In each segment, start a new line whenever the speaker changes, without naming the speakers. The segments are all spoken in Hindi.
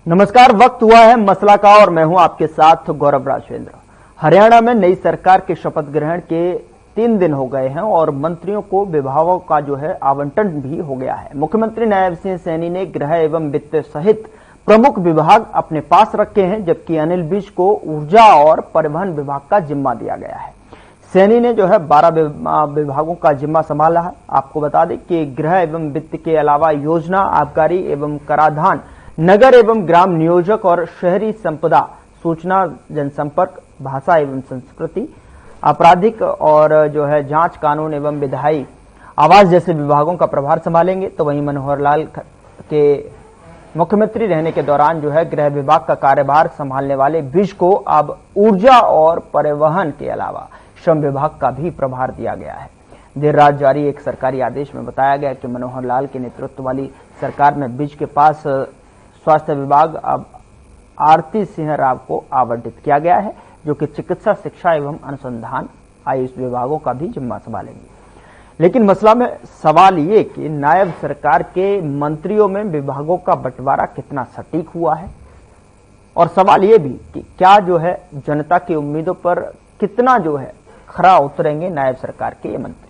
नमस्कार, वक्त हुआ है मसला का और मैं हूं आपके साथ गौरव राजेंद्र। हरियाणा में नई सरकार के शपथ ग्रहण के 3 दिन हो गए हैं और मंत्रियों को विभागों का जो है आवंटन भी हो गया है। मुख्यमंत्री नायब सिंह सैनी ने गृह एवं वित्त सहित प्रमुख विभाग अपने पास रखे हैं, जबकि अनिल विज को ऊर्जा और परिवहन विभाग का जिम्मा दिया गया है। सैनी ने जो है 12 विभागों का जिम्मा संभाला है। आपको बता दें कि गृह एवं वित्त के अलावा योजना, आबकारी एवं कराधान, नगर एवं ग्राम नियोजक और शहरी संपदा, सूचना जनसंपर्क, भाषा एवं संस्कृति, आपराधिक और जो है जांच, कानून एवं विधायी, आवास जैसे विभागों का प्रभार संभालेंगे। तो वहीं मनोहर लाल के मुख्यमंत्री रहने के दौरान जो है गृह विभाग का कार्यभार संभालने वाले विज को अब ऊर्जा और परिवहन के अलावा श्रम विभाग का भी प्रभार दिया गया है। देर रात जारी एक सरकारी आदेश में बताया गया कि मनोहर लाल के नेतृत्व वाली सरकार में विज के पास स्वास्थ्य विभाग अब आरती सिंह राव को आवंटित किया गया है, जो कि चिकित्सा, शिक्षा एवं अनुसंधान, आयुष विभागों का भी जिम्मा संभालेंगे। लेकिन मसला में सवाल ये कि नायब सरकार के मंत्रियों में विभागों का बंटवारा कितना सटीक हुआ है, और सवाल ये भी कि क्या जो है जनता की उम्मीदों पर कितना जो है खरा उतरेंगे नायब सरकार के ये मंत्री।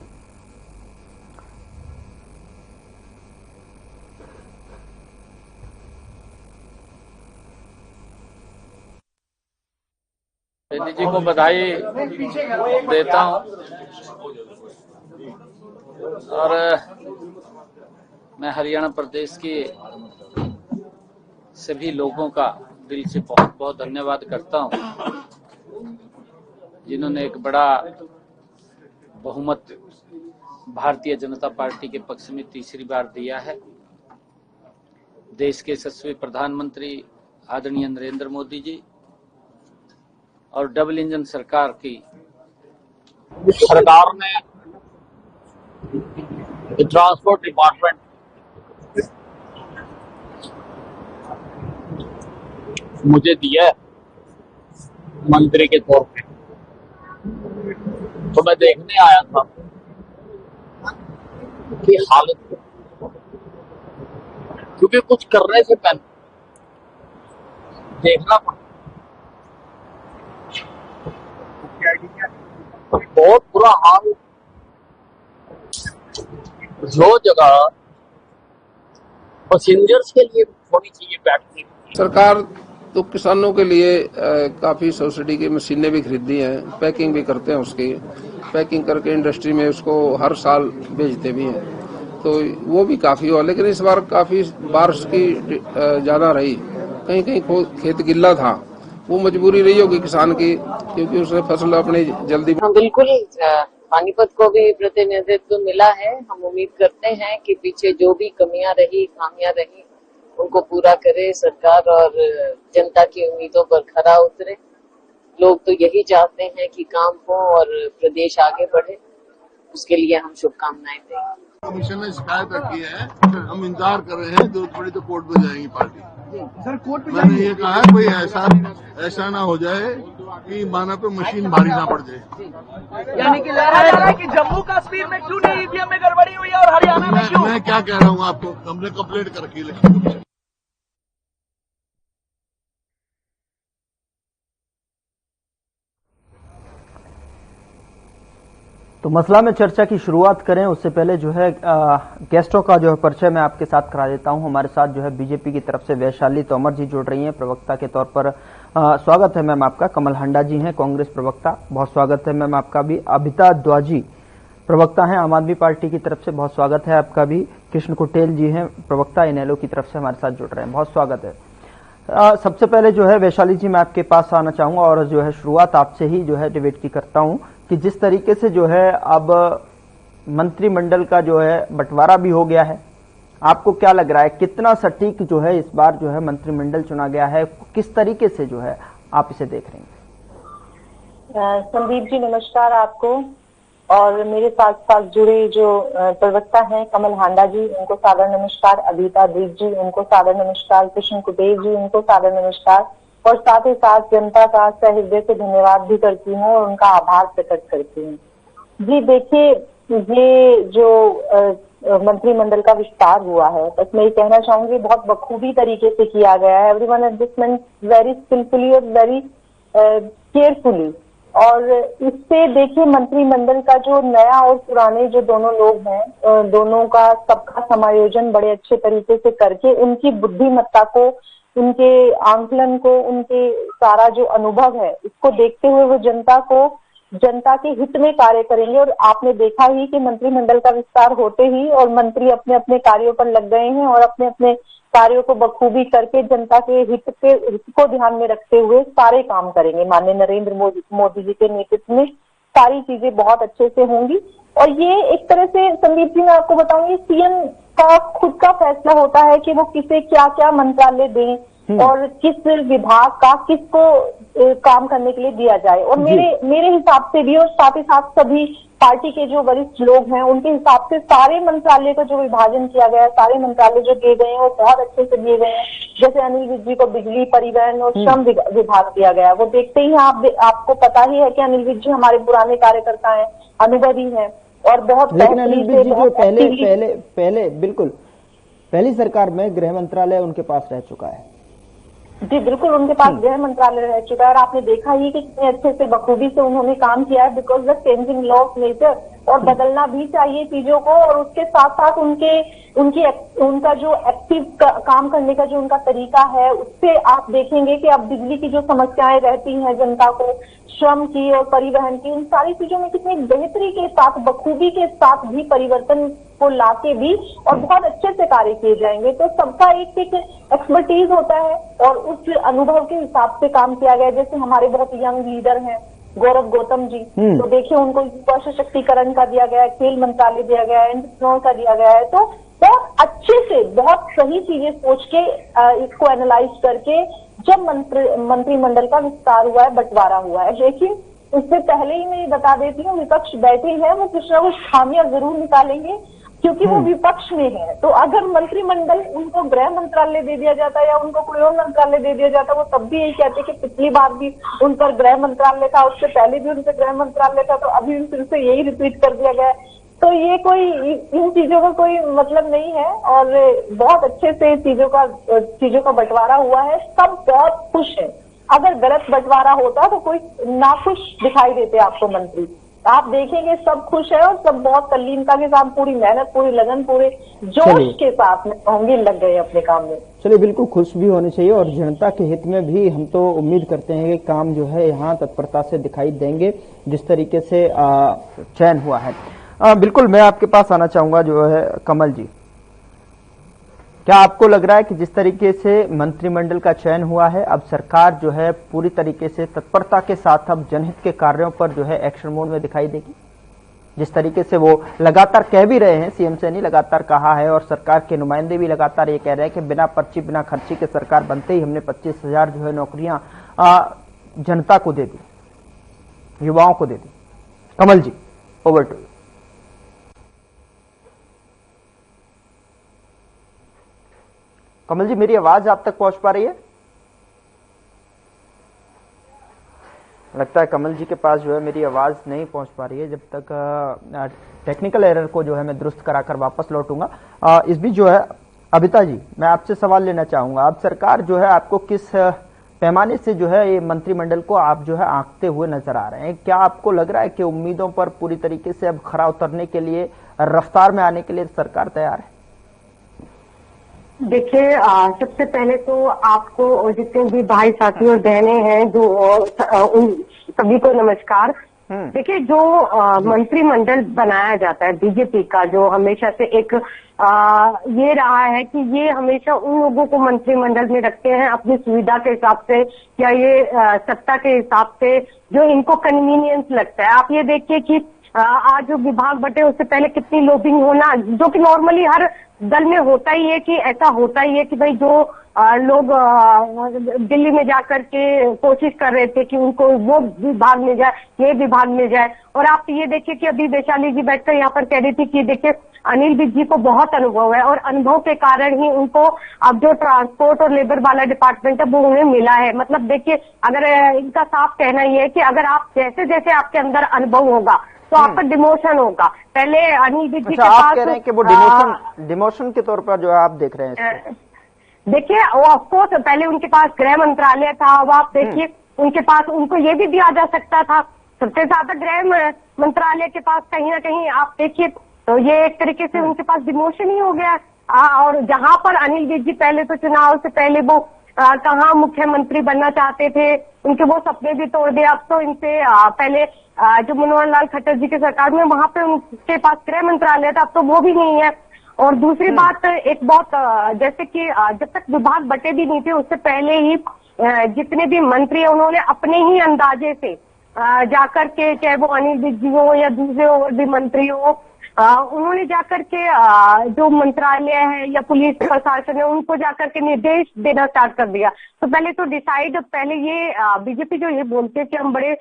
सैनी जी को बधाई देता हूं और मैं हरियाणा प्रदेश के सभी लोगों का दिल से बहुत बहुत धन्यवाद करता हूं, जिन्होंने एक बड़ा बहुमत भारतीय जनता पार्टी के पक्ष में तीसरी बार दिया है। देश के यशस्वी प्रधानमंत्री आदरणीय नरेंद्र मोदी जी और डबल इंजन सरकार की सरकार ने ट्रांसपोर्ट डिपार्टमेंट मुझे दिया है मंत्री के तौर पे, तो मैं देखने आया था कि हालत, क्योंकि कुछ करने से पहले देखना पड़ता, बहुत बुरा हाल। जो जगह पैसेंजर्स के लिए थोड़ी चाहिए बैठने,
सरकार तो किसानों के लिए काफी सब्सिडी की मशीनें भी खरीदी हैं, पैकिंग भी करते हैं, उसकी पैकिंग करके इंडस्ट्री में उसको हर साल बेचते भी हैं, तो वो भी काफी हुआ। लेकिन इस बार काफी बारिश की ज्यादा रही, कहीं कहीं खेत गिल्ला था, वो मजबूरी रही होगी किसान की, क्योंकि उसे फसल अपनी जल्दी।
बिल्कुल, पानीपत को भी प्रतिनिधित्व मिला है। हम उम्मीद करते हैं कि पीछे जो भी कमियां रही, खामियां रही, उनको पूरा करे सरकार और जनता की उम्मीदों पर खरा उतरे। लोग तो यही चाहते हैं कि काम हो और प्रदेश आगे बढ़े, उसके लिए हम शुभकामनाएं देंगे।
कमीशन ने शिकायत रखी है, हम इंतजार कर रहे हैं, जरूरत पड़ी तो कोर्ट में जाएंगी पार्टी। सर कोर्ट में मैंने ये कहा है, कोई ऐसा ना हो जाए कि माना पे मशीन भारी ना पड़ जाए।
यानी कि लहरा जा रहा है कि जम्मू कश्मीर में क्यों नहीं ईवीएम में गड़बड़ी हुई है और हरियाणा में क्यों?
मैं क्या कह रहा हूँ आपको, हमने कंप्लेंट कर रखी है।
तो मसला में चर्चा की शुरुआत करें उससे पहले जो है गेस्टों का जो है परिचय मैं आपके साथ करा देता हूं। हमारे साथ जो है बीजेपी की तरफ से वैशाली तोमर जी जुड़ रही हैं, प्रवक्ता के तौर पर स्वागत है मैम आपका। कमल हांडा जी हैं कांग्रेस प्रवक्ता, बहुत स्वागत है मैम आपका भी। अभिता द्वाजी प्रवक्ता हैं आम आदमी पार्टी की तरफ से, बहुत स्वागत है आपका भी। कृष्ण कुटेल जी हैं प्रवक्ता इनेलो की तरफ से हमारे साथ जुड़ रहे हैं, बहुत स्वागत है। सबसे पहले जो है वैशाली जी मैं आपके पास आना चाहूंगा और जो है शुरुआत आपसे ही जो है डिबेट की करता हूं कि जिस तरीके से जो है अब मंत्रिमंडल का जो है बंटवारा भी हो गया है, आपको क्या लग रहा है कितना सटीक जो है इस बार जो है मंत्रिमंडल चुना गया है, किस तरीके से जो है आप इसे देख रहे हैं?
संदीप जी नमस्कार आपको, और मेरे साथ साथ जुड़े जो प्रवक्ता हैं कमल हांडा जी, उनको सादर नमस्कार। अभिता दीप जी, उनको सादर नमस्कार। कृष्ण कुटेल जी, उनको सादर नमस्कार। और साथ ही साथ जनता का सहृदय से धन्यवाद भी करती हूँ और उनका आभार प्रकट करती हूँ। जी देखिए, ये जो मंत्रिमंडल का विस्तार हुआ है। बस मैं ये कहना चाहूंगी बहुत बखूबी तरीके से किया गया है। एवरीवन एडजस्टमेंट वेरी स्किलफुली और वेरी केयरफुली। और इससे देखिए मंत्रिमंडल का जो नया और पुराने जो दोनों लोग हैं, दोनों का सबका समायोजन बड़े अच्छे तरीके से करके उनकी बुद्धिमत्ता को, उनके आंकलन को, उनके सारा जो अनुभव है इसको देखते हुए वो जनता के हित में कार्य करेंगे। और आपने देखा ही कि मंत्रिमंडल का विस्तार होते ही और मंत्री अपने अपने कार्यों पर लग गए हैं और अपने अपने कार्यों को बखूबी करके जनता के हित को ध्यान में रखते हुए सारे काम करेंगे। माननीय नरेंद्र मोदी जी के नेतृत्व में सारी चीजें बहुत अच्छे से होंगी। और ये एक तरह से संदीप जी मैं आपको बताऊंगी, सीएम का खुद का फैसला होता है कि वो किसे क्या क्या मंत्रालय दें और किस विभाग का किसको काम करने के लिए दिया जाए। और मेरे हिसाब से भी और साथ ही साथ सभी पार्टी के जो वरिष्ठ लोग हैं उनके हिसाब से सारे मंत्रालय का जो विभाजन किया गया है, सारे मंत्रालय जो दिए गए हैं वो बहुत अच्छे से दिए गए हैं। जैसे अनिल विज जी को बिजली, परिवहन और श्रम विभाग दिया गया है। वो देखते ही आपको पता ही है कि अनिल विज जी हमारे पुराने कार्यकर्ता हैं, अनुभवी हैं और बहुत
पहली सरकार में गृह मंत्रालय उनके पास रह चुका है।
जी बिल्कुल, उनके पास गृह मंत्रालय रह चुका है और आपने देखा ही कि कितने अच्छे से बखूबी से उन्होंने काम किया है। Because the changing law of nature, और बदलना भी चाहिए चीजों को। और उसके साथ साथ उनका जो एक्टिव काम करने का जो उनका तरीका है उससे आप देखेंगे कि अब बिजली की जो समस्याएं रहती हैं जनता को, श्रम की और परिवहन की, उन सारी चीजों में कितनी बेहतरी के साथ, बखूबी के साथ भी परिवर्तन को लाके भी और बहुत अच्छे से कार्य किए जाएंगे। तो सबका एक एक एक्सपर्टीज होता है और उस अनुभव के हिसाब से काम किया गया। जैसे हमारे बहुत यंग लीडर हैं गौरव गौतम जी, तो देखिए उनको युवा सशक्तिकरण का दिया गया है, खेल मंत्रालय दिया गया है, एंटरप्रेन्योर का दिया गया है। तो बहुत अच्छे से बहुत सही चीजें सोच के इसको एनालाइज करके जब मंत्रिमंडल का विस्तार हुआ है, बंटवारा हुआ है। लेकिन उससे पहले ही मैं ये बता देती हूँ, विपक्ष बैठे हैं, वो कुछ ना कुछ खामियां जरूर निकालेंगे क्योंकि वो विपक्ष में है। तो अगर मंत्रिमंडल उनको गृह मंत्रालय दे दिया जाता या उनको कोई और मंत्रालय दे दिया जाता, वो तब भी यही कहते कि पिछली बार भी उन पर गृह मंत्रालय था, उससे पहले भी उन पर गृह मंत्रालय था, तो अभी फिर से यही रिपीट कर दिया गया है। तो ये कोई इन चीजों का कोई मतलब नहीं है और बहुत अच्छे से चीजों का बंटवारा हुआ है। सब बहुत खुश है। अगर गलत बंटवारा होता तो कोई नाखुश दिखाई देते आपको मंत्री। आप देखेंगे सब खुश है और सब बहुत तल्लीनता के साथ, पूरी मेहनत, पूरी लगन, पूरे जोश के साथ में होंगे, लग गए अपने काम में।
चलिए, बिल्कुल खुश भी होने चाहिए और जनता के हित में भी हम तो उम्मीद करते हैं कि काम जो है यहाँ तत्परता से दिखाई देंगे जिस तरीके से चयन हुआ है। बिल्कुल, मैं आपके पास आना चाहूंगा जो है कमल जी, क्या आपको लग रहा है कि जिस तरीके से मंत्रिमंडल का चयन हुआ है, अब सरकार जो है पूरी तरीके से तत्परता के साथ अब जनहित के कार्यों पर जो है एक्शन मोड में दिखाई देगी? जिस तरीके से वो लगातार कह भी रहे हैं, सीएम से नहीं लगातार कहा है और सरकार के नुमाइंदे भी लगातार ये कह रहे हैं कि बिना पर्ची बिना खर्ची के सरकार बनते ही हमने 25,000 जो है नौकरियां जनता को दे दी, युवाओं को दे दी। कमल जी, ओवर टू यू। कमल जी, मेरी आवाज आप तक पहुंच पा रही है? लगता है कमल जी के पास जो है मेरी आवाज नहीं पहुंच पा रही है। जब तक टेक्निकल एरर को जो है मैं दुरुस्त कराकर वापस लौटूंगा। इस बीच जो है अबिता जी, मैं आपसे सवाल लेना चाहूंगा। अब सरकार जो है आपको किस पैमाने से जो है ये मंत्रिमंडल को आप जो है आंकते हुए नजर आ रहे हैं? क्या आपको लग रहा है कि उम्मीदों पर पूरी तरीके से अब खरा उतरने के लिए, रफ्तार में आने के लिए सरकार तैयार है?
देखिए, सबसे पहले तो आपको जितने भी भाई साथी और बहनें हैं जो उन सभी को नमस्कार। देखिए, जो मंत्रिमंडल बनाया जाता है बीजेपी का, जो हमेशा से एक ये रहा है कि ये हमेशा उन लोगों को मंत्रिमंडल में रखते हैं अपनी सुविधा के हिसाब से या ये सत्ता के हिसाब से जो इनको कन्वीनियंस लगता है। आप ये देखिए कि आज जो विभाग बटे उससे पहले कितनी लॉबिंग होना, जो कि नॉर्मली हर दल में होता ही है, कि ऐसा होता ही है कि भाई जो लोग दिल्ली में जाकर के कोशिश कर रहे थे कि उनको वो विभाग मिल जाए, ये विभाग मिल जाए। और आप ये देखिए कि अभी वैशाली जी बैठकर यहाँ पर कह रही थी कि देखिए अनिल विज जी को बहुत अनुभव है और अनुभव के कारण ही उनको अब जो ट्रांसपोर्ट और लेबर वाला डिपार्टमेंट है वो उन्हें मिला है। मतलब देखिए, अगर इनका साफ कहना ही है कि अगर आप जैसे जैसे आपके अंदर अनुभव होगा तो आपका डिमोशन होगा। पहले अनिल विज जी के
आप
पास
कह रहे हैं कि वो डिमोशन के तौर पर जो है आप देख रहे हैं इसको?
देखिए, ऑफकोर्स पहले उनके पास गृह मंत्रालय था, अब आप देखिए उनके पास, उनको ये भी दिया जा सकता था। सबसे ज्यादा गृह मंत्रालय के पास कहीं ना कहीं आप देखिए तो ये एक तरीके से उनके पास डिमोशन ही हो गया। और जहां पर अनिल विज जी पहले तो चुनाव से पहले वो कहाँ मुख्यमंत्री बनना चाहते थे, उनके वो सपने भी तोड़ दिए। अब तो इनसे पहले जो मनोहर लाल खट्टर जी की सरकार में वहां पे उनके पास गृह मंत्रालय था, अब तो वो भी नहीं है। और दूसरी बात, एक बहुत जैसे कि जब तक विभाग बटे भी नहीं थे उससे पहले ही जितने भी मंत्री हैं उन्होंने अपने ही अंदाजे से जाकर के, चाहे वो अनिल विज जी हो या दूसरे और भी मंत्री हो, उन्होंने जाकर के जो मंत्रालय है या पुलिस प्रशासन है उनको जाकर के निर्देश देना स्टार्ट कर दिया। तो पहले तो डिसाइड, पहले ये बीजेपी जो ये बोलते हैं कि हम बड़े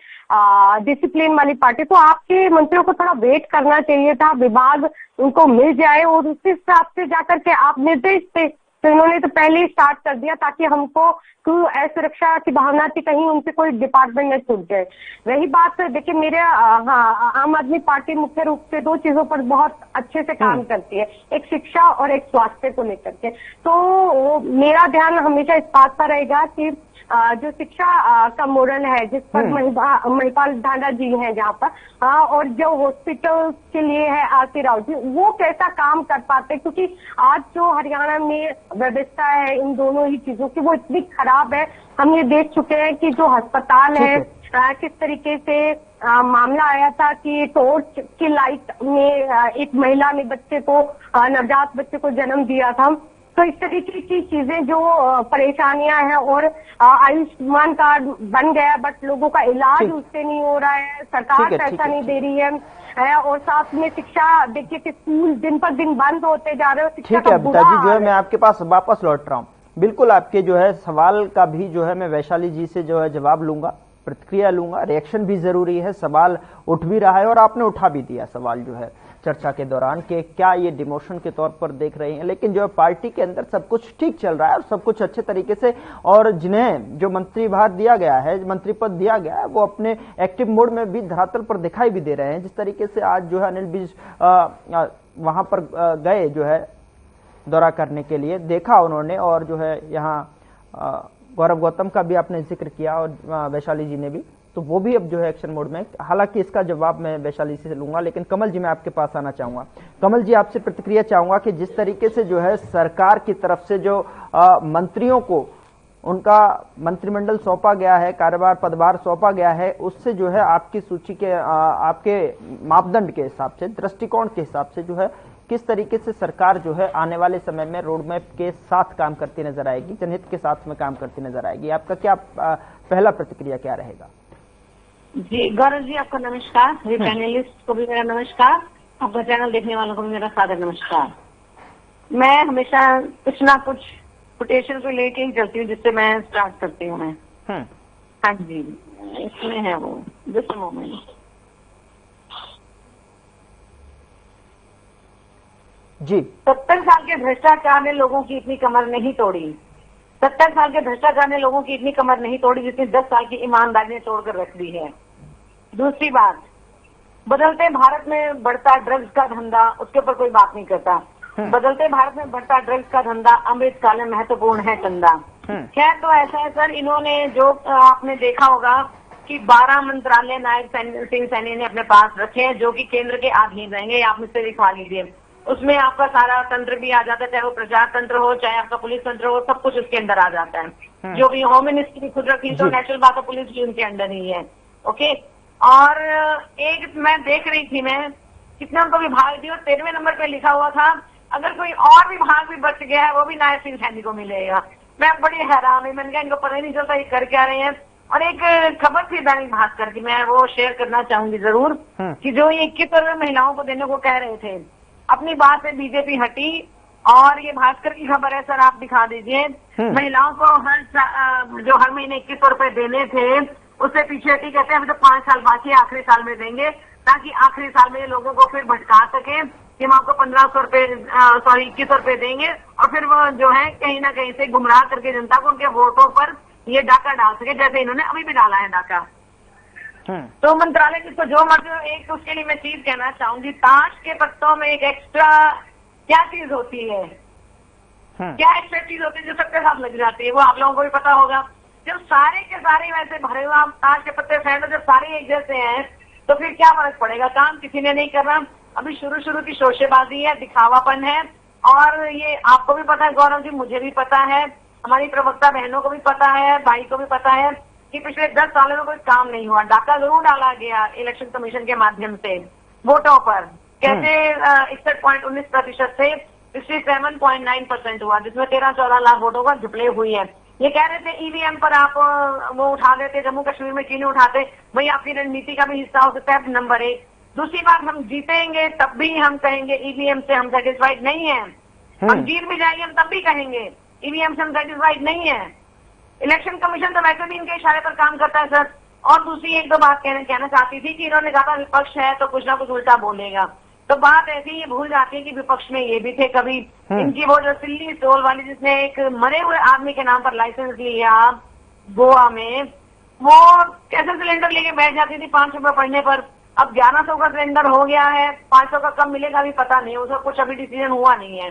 डिसिप्लिन वाली पार्टी, तो आपके मंत्रियों को थोड़ा वेट करना चाहिए था, विभाग उनको मिल जाए और उस हिसाब से जाकर के आप निर्देश दे। तो इन्होंने तो पहले ही स्टार्ट कर दिया ताकि हमको असुरक्षा की भावना थी कहीं उनसे कोई डिपार्टमेंट न छूट जाए। रही बात, देखिए मेरे आम आदमी पार्टी मुख्य रूप से दो चीजों पर बहुत अच्छे से काम करती है, एक शिक्षा और एक स्वास्थ्य को लेकर के। तो मेरा ध्यान हमेशा इस बात पर रहेगा कि जो शिक्षा का मॉडल है जिस पर महिपाल ढांडा जी हैं जहाँ पर, और जो हॉस्पिटल के लिए है आरती राव जी, वो कैसा काम कर पाते, क्योंकि आज जो हरियाणा में व्यवस्था है इन दोनों ही चीजों की वो इतनी खराब है। हम ये देख चुके हैं कि जो अस्पताल है किस तरीके से मामला आया था कि टॉर्च की लाइट में एक महिला ने बच्चे को, नवजात बच्चे को जन्म दिया था। तो इस तरीके की चीजें जो परेशानियां हैं, और आयुष्मान कार्ड बन गया बट लोगों का इलाज उससे नहीं हो रहा है, सरकार पैसा नहीं दे रही है, और साथ में शिक्षा, देखिए कि स्कूल दिन पर दिन बंद होते जा रहे हो।
ठीक है अबिता जी, जो है मैं आपके पास वापस लौट रहा हूँ। बिल्कुल आपके जो है सवाल का भी जो है मैं वैशाली जी से जो है जवाब लूंगा, प्रतिक्रिया लूंगा, रिएक्शन भी जरूरी है, सवाल उठ भी रहा है और आपने उठा भी दिया सवाल जो है चर्चा के दौरान कि क्या ये डिमोशन के तौर पर देख रहे हैं, लेकिन जो है पार्टी के अंदर सब कुछ ठीक चल रहा है और सब कुछ अच्छे तरीके से, और जिन्हें जो मंत्री भार दिया गया है, मंत्री पद दिया गया है, वो अपने एक्टिव मोड में भी धरातल पर दिखाई भी दे रहे हैं। जिस तरीके से आज जो है अनिल विज वहां पर गए जो है दौरा करने के लिए, देखा उन्होंने, और जो है यहाँ गौरव गौतम का भी आपने जिक्र किया और वैशाली जी ने भी, तो वो भी अब जो है एक्शन मोड में। हालांकि इसका जवाब मैं वैशाली से लूंगा, लेकिन कमल जी मैं आपके पास आना चाहूंगा। कमल जी आपसे प्रतिक्रिया चाहूंगा कि जिस तरीके से जो है सरकार की तरफ से जो मंत्रियों को उनका मंत्रिमंडल सौंपा गया है, कार्यभार पदभार सौंपा गया है, उससे जो है आपकी सूची के आपके मापदंड के हिसाब से, दृष्टिकोण के हिसाब से जो है किस तरीके से सरकार जो है आने वाले समय में रोडमैप के साथ काम करती नजर आएगी, जनहित के साथ में काम करती नजर आएगी, आपका क्या पहला प्रतिक्रिया क्या रहेगा?
जी गौरव जी, आपको नमस्कार, मेरे पैनलिस्ट को भी मेरा नमस्कार, आपका चैनल देखने वालों को भी मेरा सादर नमस्कार। मैं हमेशा कुछ ना कुछ कोटेशन को लेके ही चलती हूँ जिससे मैं स्टार्ट करती हूँ मैं। हाँ जी, इसमें है वो, जस्ट मोमेंट
जी।
70 साल के भ्रष्टाचार ने लोगों की इतनी कमर नहीं तोड़ी, 70 साल के भ्रष्टाचार ने लोगों की इतनी कमर नहीं तोड़ी जितनी 10 साल की ईमानदारी ने तोड़कर रख दी है। दूसरी बात, बदलते भारत में बढ़ता ड्रग्स का धंधा, उसके ऊपर कोई बात नहीं करता। बदलते भारत में बढ़ता ड्रग्स का धंधा अमृतकाल में महत्वपूर्ण है चंदा। खैर, तो ऐसा है सर, इन्होंने जो आपने देखा होगा कि 12 मंत्रालय नायब सिंह सैनी ने अपने पास रखे हैं जो कि केंद्र के अधीन रहेंगे, आप मुझसे दिखवा लीजिए। उसमें आपका सारा तंत्र भी आ जाता है, चाहे वो प्रचार तंत्र हो, चाहे आपका पुलिस तंत्र हो, सब कुछ उसके अंदर आ जाता है। जो भी होम मिनिस्ट्री खुद रखी तो नेचुरल बात है, पुलिस भी उनके अंडर ही है। ओके, और एक मैं देख रही थी, मैं कितना उनको विभाग दिया, 13वें नंबर पे लिखा हुआ था अगर कोई और विभाग भी बच गया है वो भी नायब सिंह सैनी को मिलेगा। मैं बड़ी हैरान हुई, मैंने कहा इनको पता ही नहीं चलता ये कर क्या रहे हैं। और एक खबर थी दैनिक भास्कर की, मैं वो शेयर करना चाहूंगी जरूर, कि जो ये 21 महिलाओं को देने को कह रहे थे, अपनी बात से बीजेपी हटी। और ये भास्कर की खबर है सर, आप दिखा दीजिए। महिलाओं को जो हर महीने 2100 रुपए देने थे उससे पीछे हटी, कहते हैं अभी तो 5 साल बाकी है, आखिरी साल में देंगे, ताकि आखिरी साल में लोगों को फिर भटका सके कि हम आपको 1500 रुपए 2100 रुपए देंगे, और फिर वो जो है कहीं ना कहीं से गुमराह करके जनता को उनके वोटों पर ये डाका डाल सके, जैसे इन्होंने अभी भी डाला है डाका। तो मंत्रालय जिसको जो मर्जी, एक उसके लिए मैं चीज कहना चाहूंगी, ताश के पत्तों में एक एक्स्ट्रा क्या चीज होती है, क्या एक्स्ट्रा चीज होती है जो सबके साथ लग जाती है, वो आप लोगों को भी पता होगा। जब सारे के सारे वैसे भरे हुए आप ताश के पत्ते फेंको, जब सारे एक जैसे हैं तो फिर क्या फर्क पड़ेगा, काम किसी ने नहीं करना। अभी शुरू की शोशेबाजी है, दिखावापन है, और ये आपको भी पता है गौरव जी, मुझे भी पता है, हमारी प्रवक्ता बहनों को भी पता है, भाई को भी पता है कि पिछले 10 सालों में कोई काम नहीं हुआ। डाका जरूर डाला गया इलेक्शन कमीशन के माध्यम से वोटों पर, कैसे 61.19% से 67.9% हुआ, जिसमें 13-14 लाख वोटों का घपले हुई है। ये कह रहे थे ईवीएम पर आप वो उठा देते, जम्मू कश्मीर में क्यों नहीं उठाते, वही आपकी रणनीति का भी हिस्सा हो सकता है, नंबर 1। दूसरी बात, हम जीतेंगे तब भी हम कहेंगे ईवीएम से हम सेटिस्फाइड नहीं है, हम जीत भी जाएंगे हम तब भी कहेंगे ईवीएम से हम सेटिस्फाइड नहीं है। इलेक्शन कमीशन तो वैसे भी इनके इशारे पर काम करता है सर। और दूसरी एक दो बात कहना चाहती थी कि इन्होंने कहा विपक्ष है तो कुछ ना कुछ उल्टा बोलेगा, तो बात ऐसी ये भूल जाती है कि विपक्ष में ये भी थे कभी। इनकी वो जो सिल्ली स्टोल वाली, जिसने एक मरे हुए आदमी के नाम पर लाइसेंस लिया गोवा में, वो कैसे सिलेंडर लेके बैठ जाती थी 5 रुपए पड़ने पर। अब 1100 का सिलेंडर हो गया है, 500 का कब मिलेगा भी पता नहीं, उसका कुछ अभी डिसीजन हुआ नहीं है।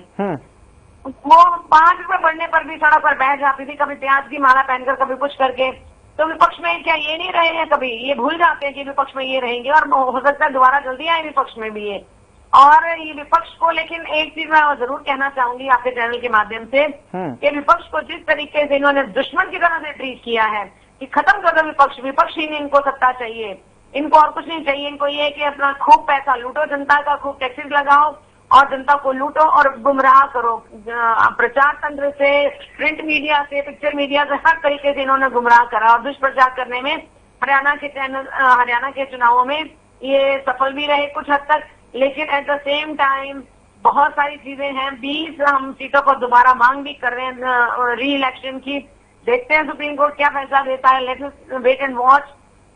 वो 5 रुपए बढ़ने पर भी सड़क पर बैठ जाती थी, कभी प्याज की माला पहनकर, कभी कुछ करके। तो विपक्ष में क्या ये नहीं रहे हैं कभी, ये भूल जाते हैं कि विपक्ष में ये रहेंगे, और हो सकता है दोबारा जल्दी आए विपक्ष में भी ये। और ये विपक्ष को, लेकिन एक चीज मैं जरूर कहना चाहूंगी आपके चैनल के माध्यम से कि विपक्ष को जिस तरीके से इन्होंने दुश्मन की तरह से ट्रीट किया है कि खत्म कर दो विपक्ष ही नहीं, इनको सत्ता चाहिए, इनको और कुछ नहीं चाहिए, इनको ये कि अपना खूब पैसा लूटो, जनता का खूब टैक्सेस लगाओ और जनता को लूटो और गुमराह करो। प्रचार तंत्र से, प्रिंट मीडिया से, पिक्चर मीडिया से, हर तरीके से इन्होंने गुमराह करा, और दुष्प्रचार करने में हरियाणा के चुनावों में ये सफल भी रहे कुछ हद तक। लेकिन एट द सेम टाइम बहुत सारी चीजें हैं, 20 हम सीटों पर दोबारा मांग भी कर रहे हैं री इलेक्शन की। देखते हैं सुप्रीम कोर्ट क्या फैसला देता है, लेट्स वेट एंड वॉच।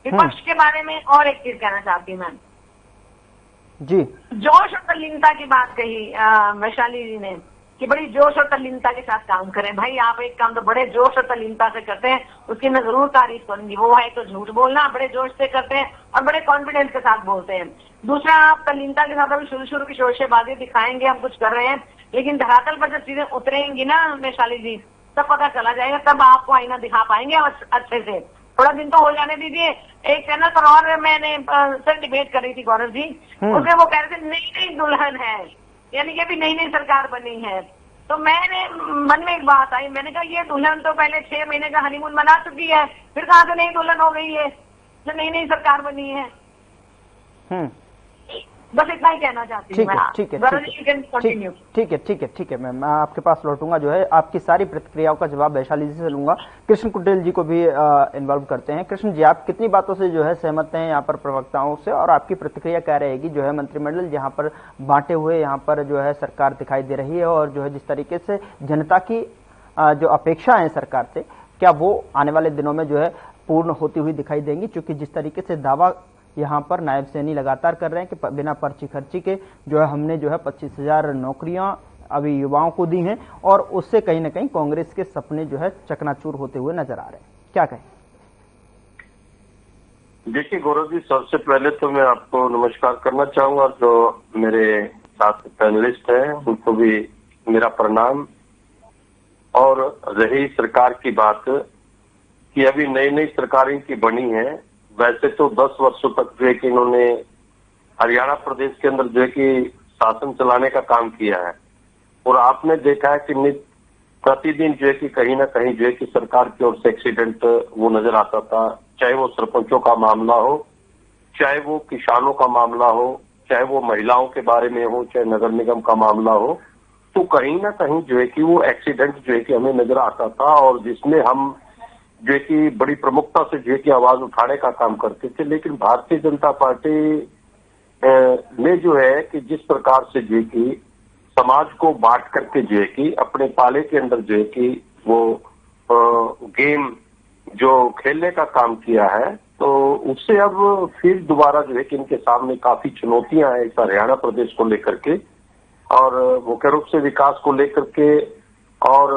विपक्ष के बारे में और एक चीज कहना चाहती हूँ मैं
जी,
जोश और तल्लीनता की बात कही वैशाली जी ने कि बड़ी जोश और तल्लीनता के साथ काम करें। भाई आप एक काम तो बड़े जोश और तल्लीनता से करते हैं, उसकी मैं जरूर तारीफ करूंगी। वो है तो झूठ बोलना, बड़े जोश से करते हैं और बड़े कॉन्फिडेंस के साथ बोलते हैं। दूसरा, आप तल्लीनता के साथ अभी शुरू की शोरशेबाजी दिखाएंगे, हम कुछ कर रहे हैं, लेकिन धरातल पर जब चीजें उतरेंगी ना वैशाली जी, तब पता चला जाएगा, तब आपको आईना दिखा पाएंगे अच्छे से। थोड़ा दिन तो हो जाने दीजिए। एक चैनल पर और मैंने सर डिबेट कर रही थी गौरव जी, उसमें वो कह रहे थे नई दुल्हन है, यानी कि अभी नई सरकार बनी है। तो मैंने मन में एक बात आई, मैंने कहा ये दुल्हन तो पहले 6 महीने का हनीमून मना चुकी है, फिर कहाँ से नई दुल्हन हो गई है जो नई सरकार बनी है। बस इतना ही कहना चाहती हूँ।
ठीक है मैं आपके पास लौटूंगा, जो है आपकी सारी प्रतिक्रियाओं का जवाब वैशाली जी से लूंगा। कृष्ण कुटेल जी को भी इन्वॉल्व करते हैं। कृष्ण जी, आप कितनी बातों से जो है सहमत हैं यहाँ पर प्रवक्ताओं से, और आपकी प्रतिक्रिया क्या रहेगी? जो है मंत्रिमंडल जहाँ पर बांटे हुए यहाँ पर जो है सरकार दिखाई दे रही है, और जो है जिस तरीके से जनता की जो अपेक्षा है सरकार से, क्या वो आने वाले दिनों में जो है पूर्ण होती हुई दिखाई देंगी? क्योंकि जिस तरीके से दावा यहाँ पर नायब सैनी लगातार कर रहे हैं कि बिना पर्ची खर्ची के जो है हमने जो है 25,000 नौकरियां अभी युवाओं को दी हैं, और उससे कहीं ना कहीं कांग्रेस के सपने जो है चकनाचूर होते हुए नजर आ रहे हैं, क्या कहें?
देखिए गौरव जी, सबसे पहले तो मैं आपको नमस्कार करना चाहूंगा, जो मेरे साथ पैनलिस्ट हैं उनको भी मेरा प्रणाम। और रही सरकार की बात कि अभी नई सरकारें की बनी है, वैसे तो 10 वर्षों तक जो है कि इन्होंने हरियाणा प्रदेश के अंदर जो है कि शासन चलाने का काम किया है, और आपने देखा है कि प्रतिदिन जो है कि कहीं ना कहीं जो है कि सरकार की ओर से एक्सीडेंट वो नजर आता था, चाहे वो सरपंचों का मामला हो, चाहे वो किसानों का मामला हो, चाहे वो महिलाओं के बारे में हो, चाहे नगर निगम का मामला हो, तो कहीं ना कहीं जो है कि वो एक्सीडेंट जो है कि हमें नजर आता था, और जिसमें हम जो है कि बड़ी प्रमुखता से जो है कि आवाज उठाने का काम करते थे। लेकिन भारतीय जनता पार्टी ने जो है कि जिस प्रकार से जो है कि समाज को बांट करके जो है कि अपने पाले के अंदर जो है कि वो गेम जो खेलने का काम किया है, तो उससे अब फिर दोबारा जो है कि इनके सामने काफी चुनौतियां हैं इस हरियाणा प्रदेश को लेकर के, और मुख्य रूप से विकास को लेकर के और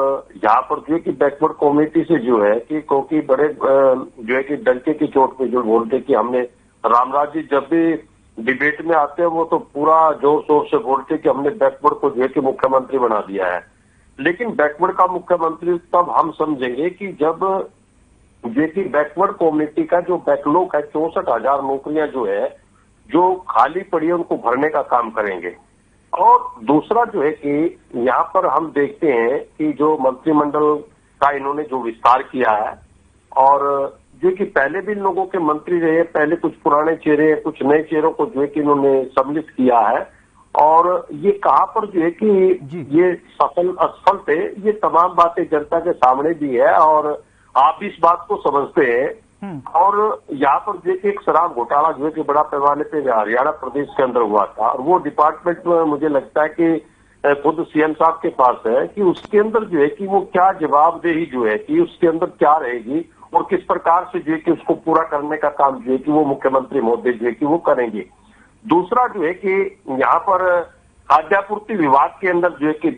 यहाँ पर जो है कि बैकवर्ड कम्युनिटी से जो है कि क्योंकि बड़े जो है कि डंके की चोट पे जो बोलते कि हमने रामराज जी जब भी डिबेट में आते हैं वो तो पूरा जोर शोर से बोलते कि हमने बैकवर्ड को जो है कि मुख्यमंत्री बना दिया है। लेकिन बैकवर्ड का मुख्यमंत्री तब हम समझेंगे कि जब जो कि बैकवर्ड कम्युनिटी का जो बैकलॉग है 64,000 नौकरियां जो है जो खाली पड़ी है उनको भरने का काम करेंगे। और दूसरा जो है कि यहाँ पर हम देखते हैं कि जो मंत्रिमंडल का इन्होंने जो विस्तार किया है और जो कि पहले भी लोगों के मंत्री रहे, पहले कुछ पुराने चेहरे कुछ नए चेहरों को जो है कि इन्होंने सम्मिलित किया है और ये कहाँ पर जो है कि ये सफल असफल थे ये तमाम बातें जनता के सामने भी है और आप इस बात को समझते हैं। और यहाँ पर जो एक शराब घोटाला जो है कि बड़ा पैमाने पे हरियाणा प्रदेश के अंदर हुआ था और वो डिपार्टमेंट में मुझे लगता है कि खुद सीएम साहब के पास है कि उसके अंदर जो है कि वो क्या जवाबदेही जो है कि उसके अंदर क्या रहेगी और किस प्रकार से जो है कि उसको पूरा करने का काम जो है कि वो मुख्यमंत्री महोदय जो है कि वो करेंगे। दूसरा जो है कि यहाँ पर खाद्यापूर्ति विभाग के अंदर जो है कि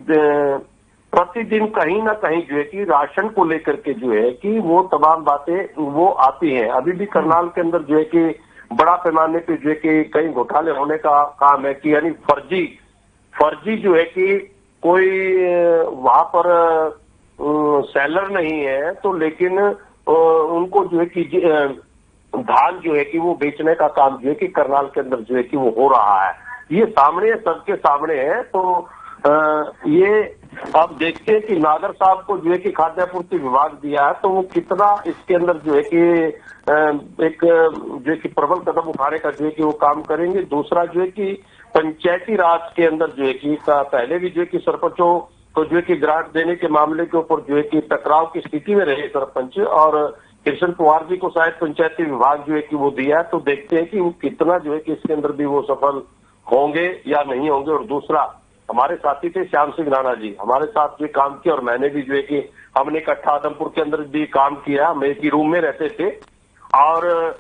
प्रतिदिन कहीं ना कहीं जो है कि राशन को लेकर के जो है कि वो तमाम बातें वो आती हैं। अभी भी करनाल के अंदर जो है कि बड़ा पैमाने पे जो है कि कई घोटाले होने का काम है कि यानी फर्जी जो है कि कोई वहां पर सेलर नहीं है तो लेकिन उनको जो है कि धान जो है कि वो बेचने का काम जो है कि करनाल के अंदर जो है कि वो हो रहा है। ये सामने सबके सामने है। तो ये आप देखते हैं कि नागर साहब को जो है कि खाद्यापूर्ति विभाग दिया है तो वो कितना इसके अंदर जो है कि एक जो है कि प्रबल कदम उठाने का जो है कि वो काम करेंगे। दूसरा जो है कि पंचायती राज के अंदर जो है कि पहले भी जो है कि सरपंचों को जो है कि ग्रांट देने के मामले के ऊपर जो है कि टकराव की स्थिति में रहे सरपंच और कृष्ण कुमार जी को शायद पंचायती विभाग जो है कि वो दिया है। तो देखते हैं कि वो कितना जो है कि इसके अंदर भी वो सफल होंगे या नहीं होंगे। और दूसरा हमारे साथी थे श्याम सिंह राणा जी, हमारे साथ भी काम किया और मैंने भी जो है कि हमने इकट्ठा आदमपुर के अंदर भी काम किया, हम एक ही रूम में रहते थे। और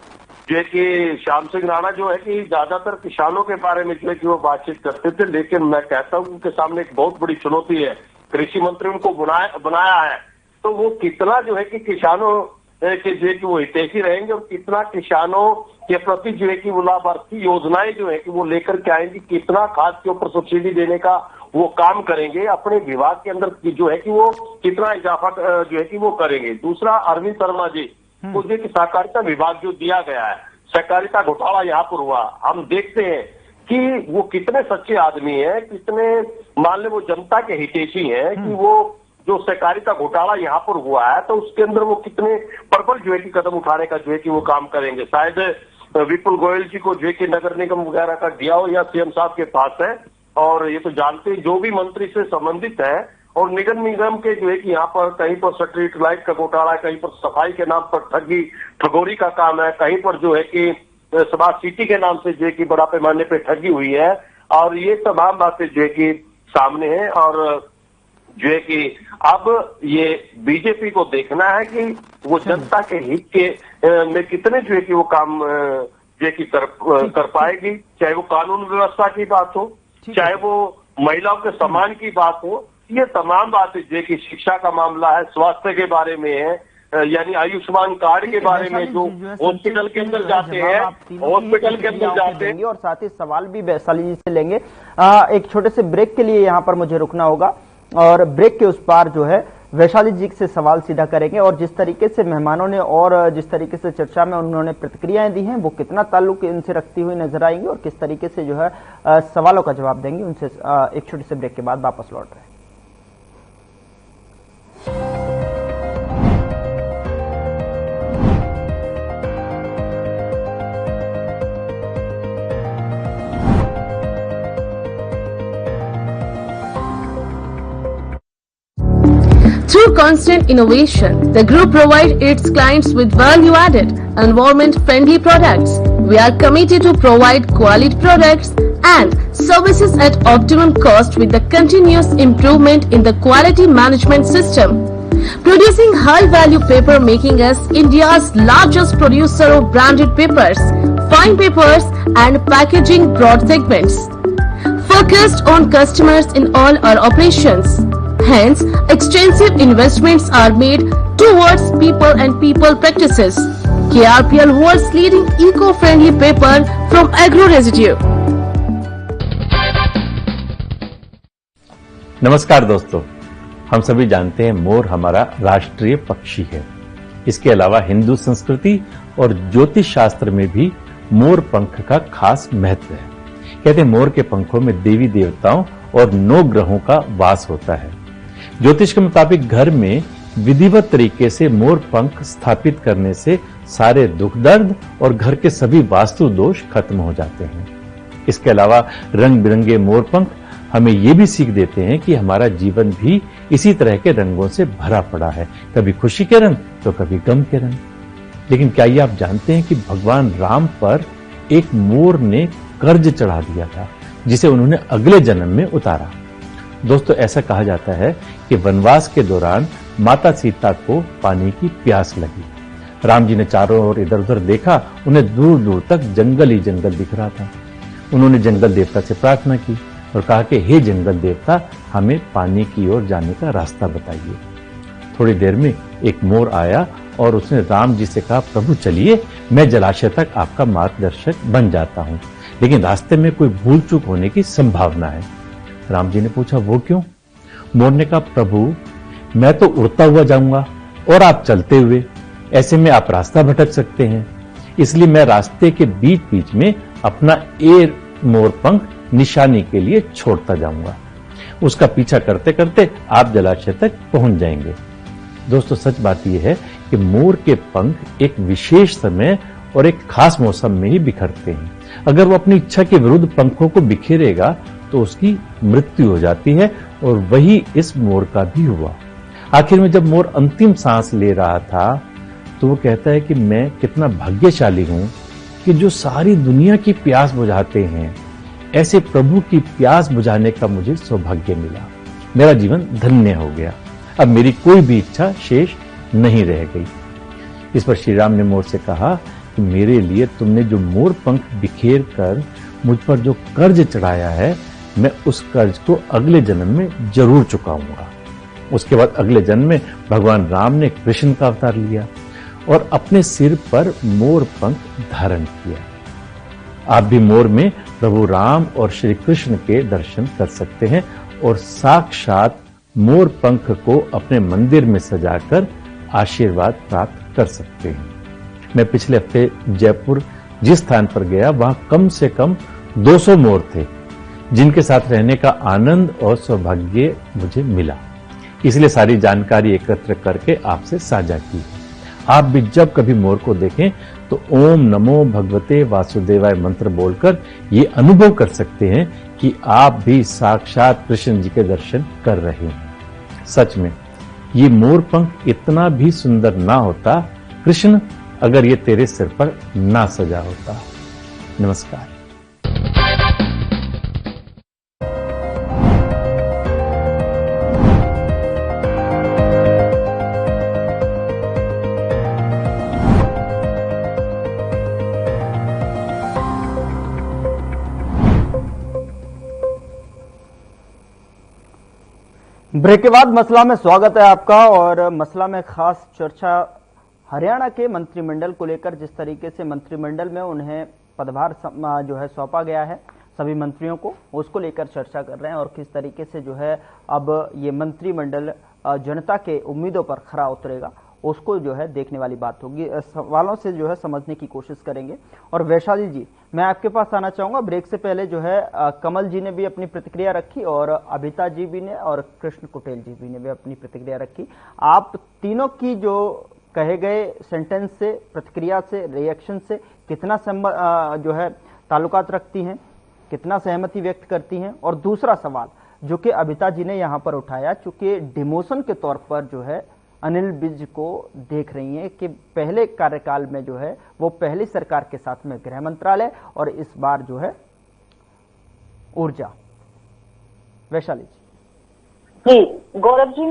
जो है कि श्याम सिंह राणा जो है कि ज्यादातर किसानों के बारे में जो है कि वो बातचीत करते थे, लेकिन मैं कहता हूँ उनके सामने एक बहुत बड़ी चुनौती है। कृषि मंत्री उनको बनाया है तो वो कितना जो है कि किसानों के जो है कि वो हितैषी रहेंगे और कितना किसानों के प्रति जो है कि वो लाभार्थी योजनाएं जो है कि वो लेकर के आएंगे, कितना खाद के ऊपर सब्सिडी देने का वो काम करेंगे, अपने विभाग के अंदर जो है कि वो कितना इजाफा जो है कि वो करेंगे। दूसरा अरविंद शर्मा जी को जो कि सहकारिता विभाग जो दिया गया है, सहकारिता घोटाला यहाँ पर हुआ, हम देखते हैं कि वो कितने सच्चे आदमी है, कितने मान ले वो जनता के हितैषी हैं कि वो जो सहकारिता घोटाला यहाँ पर हुआ है तो उसके अंदर वो कितने प्रबल जो है कि कदम उठाने का जो है कि वो काम करेंगे। शायद विपुल गोयल जी को जो है कि नगर निगम वगैरह का दिया हो या सीएम साहब के पास है। और ये तो जानते हैं जो भी मंत्री से संबंधित है और निगम के जो है कि यहाँ पर कहीं पर स्ट्रीट लाइट का घोटाला है, कहीं पर सफाई के नाम पर ठगोरी का काम है, कहीं पर जो है कि स्मार्ट सिटी के नाम से जो है कि बड़ा पैमाने पे ठगी हुई है। और ये तमाम बातें जो है कि सामने है और जो है कि अब ये बीजेपी को देखना है कि वो जनता के हित के में कितने जो है कि वो काम जो है कि कर पाएगी, चाहे वो कानून व्यवस्था की बात हो, चाहे वो महिलाओं के सम्मान की बात हो। ये तमाम बातें जो है कि शिक्षा का मामला है, स्वास्थ्य के बारे में है, यानी आयुष्मान कार्ड के बारे में जो हॉस्पिटल के अंदर जाते हैं, हॉस्पिटल के अंदर जाते हैं।
और साथ ही सवाल भी वैशाली जी से लेंगे। एक छोटे से ब्रेक के लिए यहाँ पर मुझे रुकना होगा और ब्रेक के उस पार जो है वैशाली जी से सवाल सीधा करेंगे और जिस तरीके से मेहमानों ने और जिस तरीके से चर्चा में उन्होंने प्रतिक्रियाएं दी हैं वो कितना ताल्लुक इनसे रखती हुई नजर आएंगी और किस तरीके से जो है सवालों का जवाब देंगे। उनसे एक छोटे से ब्रेक के बाद वापस लौट रहे हैं।
Through constant innovation, the group provides its clients with value-added, environment-friendly products. We are committed to provide quality products and services at optimum cost with the continuous improvement in the quality management system. Producing high-value paper making us India's largest producer of branded papers, fine papers and packaging broad segments. Focused on customers in all our operations. Hence, extensive investments are made towards people and people practices. KRPL world's leading eco-friendly paper from agro residue.
नमस्कार दोस्तों, हम सभी जानते हैं मोर हमारा राष्ट्रीय पक्षी है। इसके अलावा हिंदू संस्कृति और ज्योतिष शास्त्र में भी मोर पंख का खास महत्व है। कहते हैं मोर के पंखों में देवी देवताओं और 9 ग्रहों का वास होता है। ज्योतिष के मुताबिक घर में विधिवत तरीके से मोर पंख स्थापित करने से सारे दुख दर्द और घर के सभी वास्तु दोष खत्म हो जाते हैं। इसके अलावा रंग बिरंगे मोर पंख हमें ये भी सीख देते हैं कि हमारा जीवन भी इसी तरह के रंगों से भरा पड़ा है, कभी खुशी के रंग तो कभी गम के रंग। लेकिन क्या ये आप जानते हैं कि भगवान राम पर एक मोर ने कर्ज चढ़ा दिया था, जिसे उन्होंने अगले जन्म में उतारा। दोस्तों, ऐसा कहा जाता है कि वनवास के दौरान माता सीता को पानी की प्यास लगी। राम जी ने चारों ओर इधर उधर देखा, उन्हें दूर दूर तक जंगल ही जंगल दिख रहा था। उन्होंने जंगल देवता से प्रार्थना की और कहा कि हे जंगल देवता, हमें पानी की ओर जाने का रास्ता बताइए। थोड़ी देर में एक मोर आया और उसने राम जी से कहा, प्रभु चलिए, मैं जलाशय तक आपका मार्गदर्शक बन जाता हूं, लेकिन रास्ते में कोई भूल चूक होने की संभावना है। राम जी ने पूछा, वो क्यों? मोर ने कहा, प्रभु मैं तो उड़ता हुआ जाऊंगा और आप चलते हुए, ऐसे में आप रास्ता भटक सकते हैं, इसलिए मैं रास्ते के बीच बीच में अपना एक मोर पंख निशानी के लिए छोड़ता जाऊंगा। उसका पीछा करते करते आप जलाशय तक पहुंच जाएंगे। दोस्तों, सच बात यह है कि मोर के पंख एक विशेष समय और एक खास मौसम में ही बिखरते हैं। अगर वो अपनी इच्छा के विरुद्ध पंखों को बिखेरेगा तो उसकी मृत्यु हो जाती है, और वही इस मोर का भी हुआ। आखिर में जब मोर अंतिम सांस ले रहा था तो वो कहता है कि मैं कितना भाग्यशाली हूं कि जो सारी दुनिया की प्यास बुझाते हैं, ऐसे प्रभु की प्यास बुझाने का मुझे सौभाग्य मिला। मेरा जीवन धन्य हो गया, अब मेरी कोई भी इच्छा शेष नहीं रह गई। इस पर श्री राम ने मोर से कहा कि मेरे लिए तुमने जो मोर पंख बिखेर कर मुझ पर जो कर्ज चढ़ाया है, मैं उस कर्ज को अगले जन्म में जरूर चुकाऊंगा। उसके बाद अगले जन्म में भगवान राम ने कृष्ण का अवतार लिया और अपने सिर पर मोर पंख धारण किया। आप भी मोर में प्रभु राम और श्री कृष्ण के दर्शन कर सकते हैं और साक्षात मोर पंख को अपने मंदिर में सजाकर आशीर्वाद प्राप्त कर सकते हैं। मैं पिछले हफ्ते जयपुर जिस स्थान पर गया, वहां कम से कम 200 मोर थे, जिनके साथ रहने का आनंद और सौभाग्य मुझे मिला। इसलिए सारी जानकारी एकत्र करके आपसे साझा की। आप भी जब कभी मोर को देखें तो ओम नमो भगवते वासुदेवाय मंत्र बोलकर ये अनुभव कर सकते हैं कि आप भी साक्षात कृष्ण जी के दर्शन कर रहे हैं। सच में ये मोर पंख इतना भी सुंदर ना होता, कृष्ण, अगर ये तेरे सिर पर ना सजा होता। नमस्कार।
ब्रेक के बाद मसला में स्वागत है आपका। और मसला में खास चर्चा हरियाणा के मंत्रिमंडल को लेकर, जिस तरीके से मंत्रिमंडल में उन्हें पदभार जो है सौंपा गया है सभी मंत्रियों को, उसको लेकर चर्चा कर रहे हैं। और किस तरीके से जो है अब ये मंत्रिमंडल जनता के उम्मीदों पर खरा उतरेगा, उसको जो है देखने वाली बात होगी। सवालों से जो है समझने की कोशिश करेंगे। और वैशाली जी, मैं आपके पास आना चाहूंगा। ब्रेक से पहले जो है कमल जी ने भी अपनी प्रतिक्रिया रखी और अभिता जी भी ने और कृष्ण कुटेल जी भी ने भी अपनी प्रतिक्रिया रखी। आप तीनों की जो कहे गए सेंटेंस से, प्रतिक्रिया से, रिएक्शन से कितना जो है ताल्लुकात रखती हैं, कितना सहमति व्यक्त करती हैं? और दूसरा सवाल जो कि अभिता जी ने यहाँ पर उठाया, चूंकि डिमोशन के तौर पर जो है अनिल विज को देख रही हैं कि पहले कार्यकाल में जो है वो पहली सरकार के साथ में गृह मंत्रालय और इस बार जो है ऊर्जा। वैशाली जी।
गौरव जी,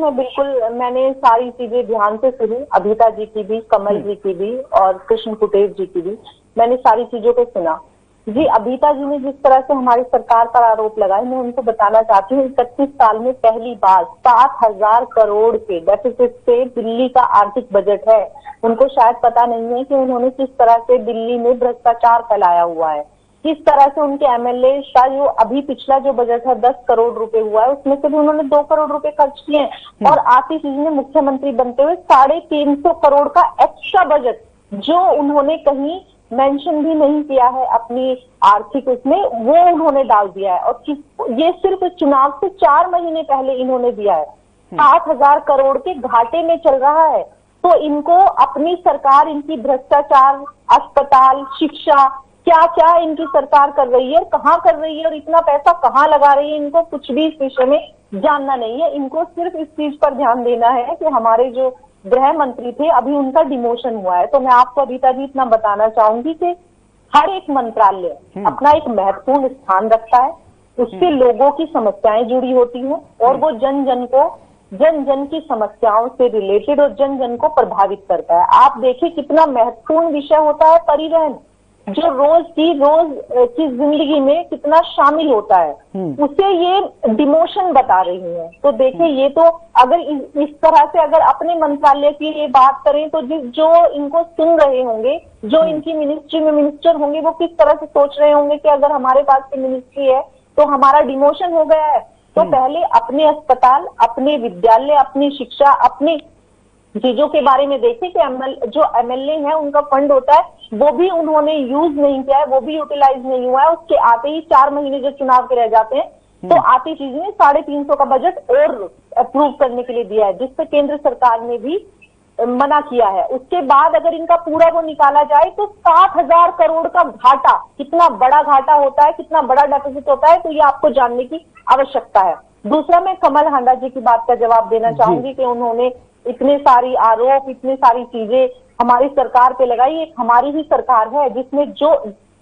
मैंने सारी चीजें ध्यान से सुनी, अभिता जी की भी, कमल जी की भी और कृष्ण कुटेल जी की भी। मैंने सारी चीजों को सुना। जी, अबीता जी ने जिस तरह से हमारी सरकार पर आरोप लगाए, मैं उनको बताना चाहती हूँ 31 साल में पहली बार 7,000 करोड़ के डेफिसिट से दिल्ली का आर्थिक बजट है। उनको शायद पता नहीं है कि उन्होंने किस तरह से दिल्ली में भ्रष्टाचार फैलाया हुआ है, किस तरह से उनके एमएलए का जो अभी पिछला जो बजट है 10 करोड़ रुपए हुआ है, उसमें से भी उन्होंने 2 करोड़ रुपए खर्च किए हैं। और आतिश जी ने मुख्यमंत्री बनते हुए 350 करोड़ का एक्स्ट्रा बजट, जो उन्होंने कहीं मेंशन भी नहीं किया है अपनी आर्थिक उसमें, वो उन्होंने डाल दिया है। और ये सिर्फ चुनाव से 4 महीने पहले इन्होंने दिया है। 7,000 करोड़ के घाटे में चल रहा है। तो इनको अपनी सरकार, इनकी भ्रष्टाचार, अस्पताल, शिक्षा, क्या क्या इनकी सरकार कर रही है, कहाँ कर रही है और इतना पैसा कहाँ लगा रही है, इनको कुछ भी इस विषय में जानना नहीं है। इनको सिर्फ इस चीज पर ध्यान देना है कि हमारे जो गृह मंत्री थे, अभी उनका डिमोशन हुआ है। तो मैं आपको अबीता जी इतना बताना चाहूंगी कि हर एक मंत्रालय अपना एक महत्वपूर्ण स्थान रखता है, उससे लोगों की समस्याएं जुड़ी होती हैं और वो जन जन की समस्याओं से रिलेटेड और जन जन को प्रभावित करता है। आप देखिए कितना महत्वपूर्ण विषय होता है परिवहन, जो रोज की जिंदगी में कितना शामिल होता है, उसे ये डिमोशन बता रही है। तो देखिए, ये तो अगर इस तरह से अगर अपने मंत्रालय की ये बात करें तो जो इनको सुन रहे होंगे, जो इनकी मिनिस्ट्री में मिनिस्टर होंगे, वो किस तरह से सोच रहे होंगे कि अगर हमारे पास की मिनिस्ट्री है तो हमारा डिमोशन हो गया है। तो पहले अपने अस्पताल, अपने विद्यालय, अपनी शिक्षा, अपनी चीजों के बारे में देखें कि जो एमएलए हैं उनका फंड होता है वो भी उन्होंने यूज नहीं किया है, वो भी यूटिलाइज नहीं हुआ है। उसके आते ही 4 महीने जो चुनाव के रह जाते हैं, तो आतिश जी ने 350 का बजट और अप्रूव करने के लिए दिया है, जिससे केंद्र सरकार ने भी मना किया है। उसके बाद अगर इनका पूरा वो निकाला जाए तो 7,000 करोड़ का घाटा, कितना बड़ा घाटा होता है, कितना बड़ा डेफिसिट होता है, तो ये आपको जानने की आवश्यकता है। दूसरा, मैं कमल हांडा जी की बात का जवाब देना चाहूंगी कि उन्होंने इतने सारी आरोप, इतनी सारी चीजें हमारी सरकार पे लगाई। एक हमारी ही सरकार है जिसमें जो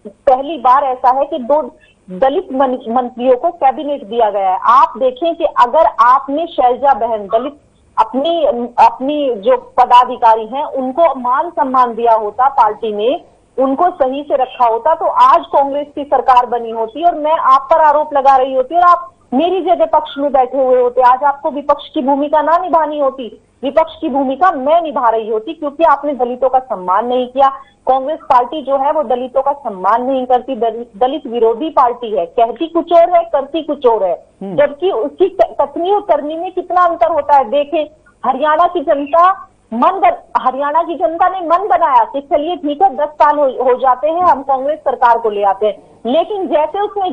पहली बार ऐसा है कि 2 दलित मंत्रियों को कैबिनेट दिया गया है। आप देखें कि अगर आपने शैलजा बहन, दलित अपनी जो पदाधिकारी हैं उनको मान सम्मान दिया होता, पार्टी ने उनको सही से रखा होता, तो आज कांग्रेस की सरकार बनी होती और मैं आप पर आरोप लगा रही होती और आप मेरी जगह पक्ष में बैठे हुए होते। आज आपको विपक्ष की भूमिका ना निभानी होती, विपक्ष की भूमिका मैं निभा रही होती, क्योंकि आपने दलितों का सम्मान नहीं किया। कांग्रेस पार्टी जो है वो दलितों का सम्मान नहीं करती, दलित विरोधी पार्टी है, कहती कुछ और है, करती कुछ और है, जबकि उसकी कथनी और करनी में कितना अंतर होता है। देखें, हरियाणा की जनता ने मन बनाया कि चलिए ठीक है, 10 साल हो जाते हैं, हम कांग्रेस सरकार को ले आते हैं। लेकिन जैसे उसने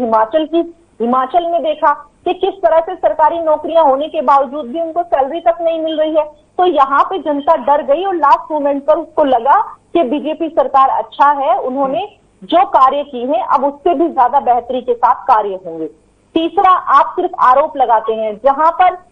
हिमाचल में देखा कि किस तरह से सरकारी नौकरियां होने के बावजूद भी उनको सैलरी तक नहीं मिल रही है, तो यहाँ पे जनता डर गई और लास्ट मोमेंट पर उसको लगा कि बीजेपी सरकार अच्छा है, उन्होंने जो कार्य की है अब उससे भी ज्यादा बेहतरी के साथ कार्य होंगे। तीसरा, आप सिर्फ आरोप लगाते हैं, जहां पर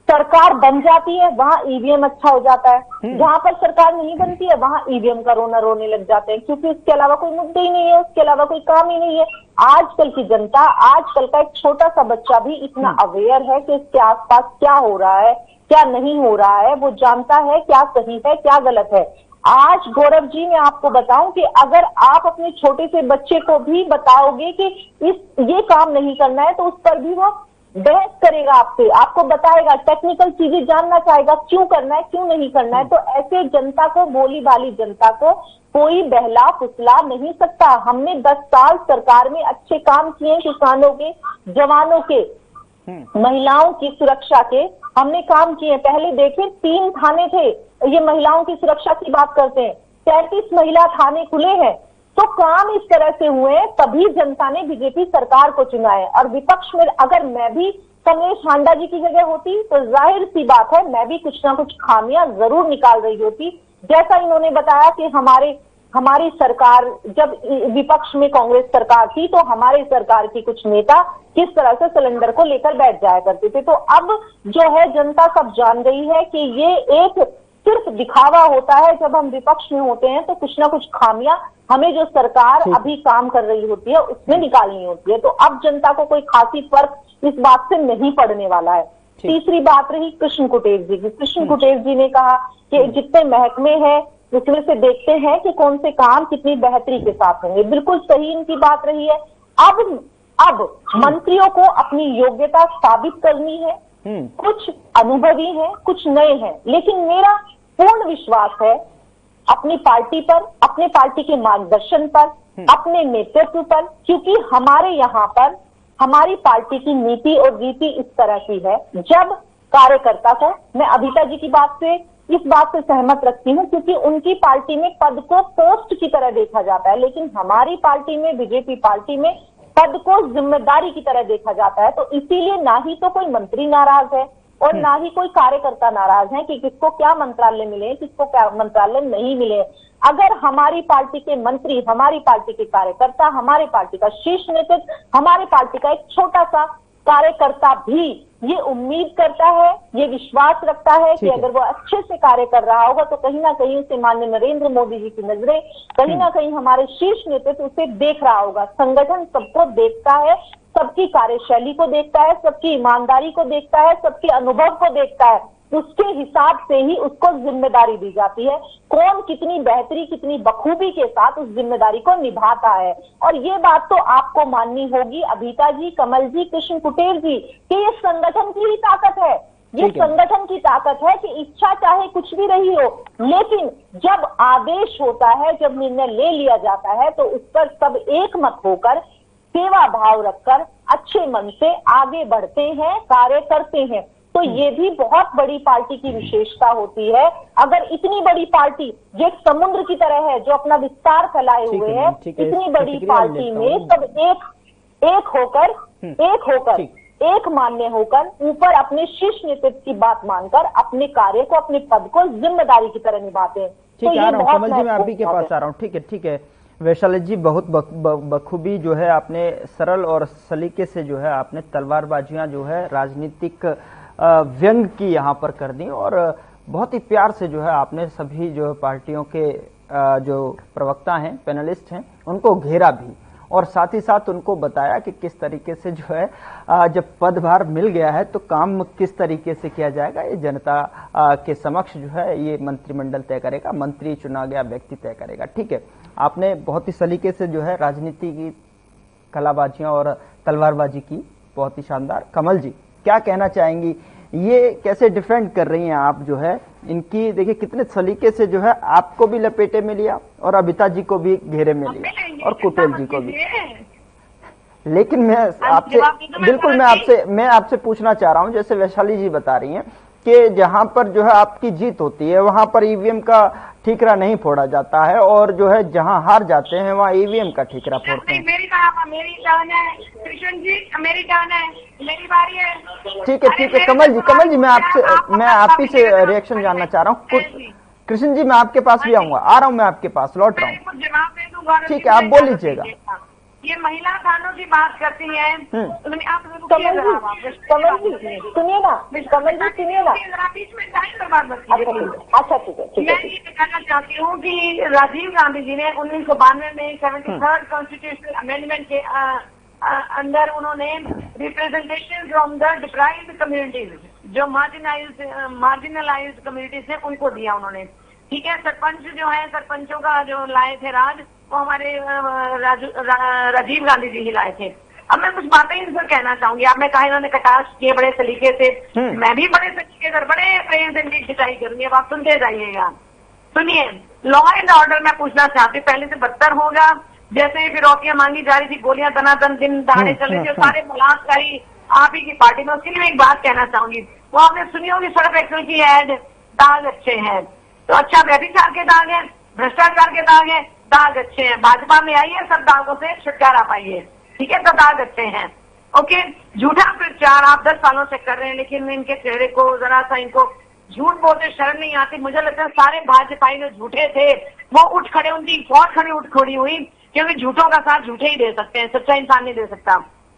सरकार बन जाती है वहां ईवीएम अच्छा हो जाता है, जहां पर सरकार नहीं बनती है वहां ईवीएम का रोना रोने लग जाते हैं, क्योंकि उसके अलावा कोई मुद्दे ही नहीं है, उसके अलावा कोई काम ही नहीं है। आजकल की जनता, आजकल का एक छोटा सा बच्चा भी इतना अवेयर है कि इसके आसपास क्या हो रहा है, क्या नहीं हो रहा है, वो जानता है क्या सही है क्या गलत है। आज गौरव जी, मैं आपको बताऊं कि अगर आप अपने छोटे से बच्चे को भी बताओगे कि ये काम नहीं करना है, तो उस पर भी वो बहस करेगा आपसे, आपको बताएगा, टेक्निकल चीजें जानना चाहेगा, क्यों करना है क्यों नहीं करना है। तो ऐसे जनता को, भोली भाली जनता को कोई बहला फुसला नहीं सकता। हमने 10 साल सरकार में अच्छे काम किए, किसानों के, जवानों के, महिलाओं की सुरक्षा के हमने काम किए। पहले देखें 3 थाने थे, ये महिलाओं की सुरक्षा की बात करते हैं, 33 महिला थाने खुले हैं। तो काम इस तरह से हुए, तभी जनता ने बीजेपी सरकार को चुना है। और विपक्ष में अगर मैं भी कमलेश हांडा जी की जगह होती तो जाहिर सी बात है मैं भी कुछ ना कुछ खामियां जरूर निकाल रही होती। जैसा इन्होंने बताया कि हमारी सरकार, जब विपक्ष में कांग्रेस सरकार थी तो हमारे सरकार की कुछ नेता किस तरह से सिलेंडर को लेकर बैठ जाया करते थे। तो अब जो है जनता सब जान गई है कि ये एक सिर्फ दिखावा होता है। जब हम विपक्ष में होते हैं तो कुछ ना कुछ खामियां हमें जो सरकार अभी काम कर रही होती है उसमें निकालनी होती है। तो अब जनता को कोई खासी फर्क इस बात से नहीं पड़ने वाला है। तीसरी बात रही कृष्ण कुटेर जी की। कृष्ण कुटेर जी ने कहा कि जितने महकमे हैं उसमें से देखते हैं कि कौन से काम कितनी बेहतरी के साथ होंगे। बिल्कुल सही इनकी बात रही है। अब मंत्रियों को अपनी योग्यता साबित करनी है। कुछ अनुभवी हैं, कुछ नए हैं, लेकिन मेरा पूर्ण विश्वास है अपनी पार्टी पर, अपने पार्टी के मार्गदर्शन पर, अपने नेतृत्व पर, क्योंकि हमारे यहाँ पर हमारी पार्टी की नीति और रीति इस तरह की है, जब कार्यकर्ता को, मैं अभिता जी की बात से इस बात से सहमत रखती हूँ, क्योंकि उनकी पार्टी में पद को पोस्ट की तरह देखा जाता है, लेकिन हमारी पार्टी में, बीजेपी पार्टी में पद को जिम्मेदारी की तरह देखा जाता है। तो इसीलिए ना ही तो कोई मंत्री नाराज है और ना ही कोई कार्यकर्ता नाराज है कि किसको क्या मंत्रालय मिले, किसको क्या मंत्रालय नहीं मिले। अगर हमारी पार्टी के मंत्री, हमारी पार्टी के कार्यकर्ता, हमारी पार्टी का शीर्ष नेतृत्व, हमारी पार्टी का एक छोटा सा कार्यकर्ता भी ये उम्मीद करता है, ये विश्वास रखता है कि अगर वो अच्छे से कार्य कर रहा होगा तो कहीं ना कहीं उसे माननीय नरेंद्र मोदी जी की नजरें, कहीं ना कहीं हमारे शीर्ष नेतृत्व उसे देख रहा होगा। संगठन सबको देखता है, सबकी कार्यशैली को देखता है, सबकी ईमानदारी को देखता है, सबके अनुभव को देखता है, उसके हिसाब से ही उसको जिम्मेदारी दी जाती है। कौन कितनी बेहतरी, कितनी बखूबी के साथ उस जिम्मेदारी को निभाता है। और ये बात तो आपको माननी होगी अभिता जी, कमल जी, कृष्ण कुटेर जी, कि ये संगठन की ही ताकत है। ये संगठन की ताकत है कि इच्छा चाहे कुछ भी रही हो, लेकिन जब आदेश होता है, जब निर्णय ले लिया जाता है, तो उस पर सब एक मत होकर, सेवा भाव रखकर, अच्छे मन से आगे बढ़ते हैं, कार्य करते हैं। तो ये भी बहुत बड़ी पार्टी की विशेषता होती है। अगर इतनी बड़ी पार्टी जो एक समुद्र की तरह है, जो अपना विस्तार फैलाए हुए है, इतनी बड़ी पार्टी में सब एक होकर एक मान्य होकर ऊपर अपने शीर्ष नेतृत्व की बात मानकर अपने कार्य को, अपने पद को जिम्मेदारी की तरह निभाते हैं।
ठीक है, कमल जी मैं आप ही के पास आ रहा हूँ। ठीक है वैशाली जी, बहुत बखूबी जो है आपने सरल और सलीके से जो है आपने तलवारबाजियां जो है राजनीतिक व्यंग की यहाँ पर कर दी, और बहुत ही प्यार से जो है आपने सभी जो पार्टियों के जो प्रवक्ता हैं, पैनलिस्ट हैं, उनको घेरा भी, और साथ ही साथ उनको बताया कि किस तरीके से जो है जब पदभार मिल गया है तो काम किस तरीके से किया जाएगा, ये जनता के समक्ष जो है ये मंत्रिमंडल तय करेगा, मंत्री चुना गया व्यक्ति तय करेगा। ठीक है, आपने बहुत ही सलीके से जो है राजनीति की कलाबाजियां और तलवारबाजी की, बहुत ही शानदार। कमल जी क्या कहना चाहेंगी, ये कैसे डिफेंड कर रही हैं आप जो है इनकी? देखिए कितने सलीके से जो है आपको भी लपेटे में लिया और अभिता जी को भी घेरे में लिया और कुटेल जी को भी। लेकिन मैं आपसे बिल्कुल मैं आपसे पूछना चाह रहा हूं, जैसे वैशाली जी बता रही हैं कि जहां पर जो है आपकी जीत होती है वहां पर ईवीएम का ठीकरा नहीं फोड़ा जाता है, और जो है जहां हार जाते हैं वहां ईवीएम का ठीकरा फोड़ते हैं।
मेरी टर्न है कृष्ण जी, मेरी टर्न है, मेरी बारी है।
ठीक है कमल जी मैं आप ही से रिएक्शन जानना चाह रहा हूँ। कृष्ण जी मैं आपके पास भी आऊंगा, आ रहा हूँ, मैं आपके पास लौट रहा हूँ।
जवाब दे दूंगा।
ठीक है, आप बोल लीजिएगा।
ये महिला थानों की बात करती है। आप
कमल जी सुनिए ना,
बीच में टाइम बर्बाद मत कीजिए।
अच्छा ठीक है।
मैं ये कहना चाहती हूँ कि राजीव गांधी जी ने 1992 में 73rd कॉन्स्टिट्यूशनल अमेंडमेंट के अंदर उन्होंने representation from the deprived communities, जो मार्जिनलाइज्ड कम्युनिटीज है, उनको दिया उन्होंने। ठीक है, सरपंच जो है, सरपंचों का जो लाए थे राज, वो हमारे राजीव गांधी जी ही लाए थे। अब मैं कुछ बातें इनसे कहना चाहूंगी। आपने कहा इन्होंने कटाक्ष किए बड़े सलीके से, मैं भी बड़े सलीके से, बड़े प्रेम से इनकी खिंचाई करूंगी। अब आप सुनते जाइएगा। सुनिए, लॉ एंड ऑर्डर मैं पूछना चाहती हूँ, पहले से बदतर होगा। जैसे फिरौतियां मांगी जा रही थी, गोलियां दनादन दिन दहाड़े चल रही थी, सारे बलात्कारी आप ही की पार्टी में। उसके लिए मैं एक बात कहना चाहूंगी, वो आपने सुनी होगी सर्फ एक्सेल की एड, दाग अच्छे हैं। तो अच्छा, व्यभिचार के दाग है, भ्रष्टाचार के दाग है, दाग अच्छे हैं। भाजपा में आई है, सब दागों से छुटकारा पाइए। ठीक है, तो दाग अच्छे हैं। ओके, झूठा प्रचार आप 10 सालों से कर रहे हैं, लेकिन इनके चेहरे को जरा सा, इनको झूठ बोलते शर्म नहीं आती। मुझे लगता है सारे भाजपाई जो झूठे थे वो उठ खड़े, उनकी बहुत खड़ी हुई, क्योंकि झूठों का साथ झूठे ही दे सकते हैं, सच्चा इंसान नहीं दे सकता।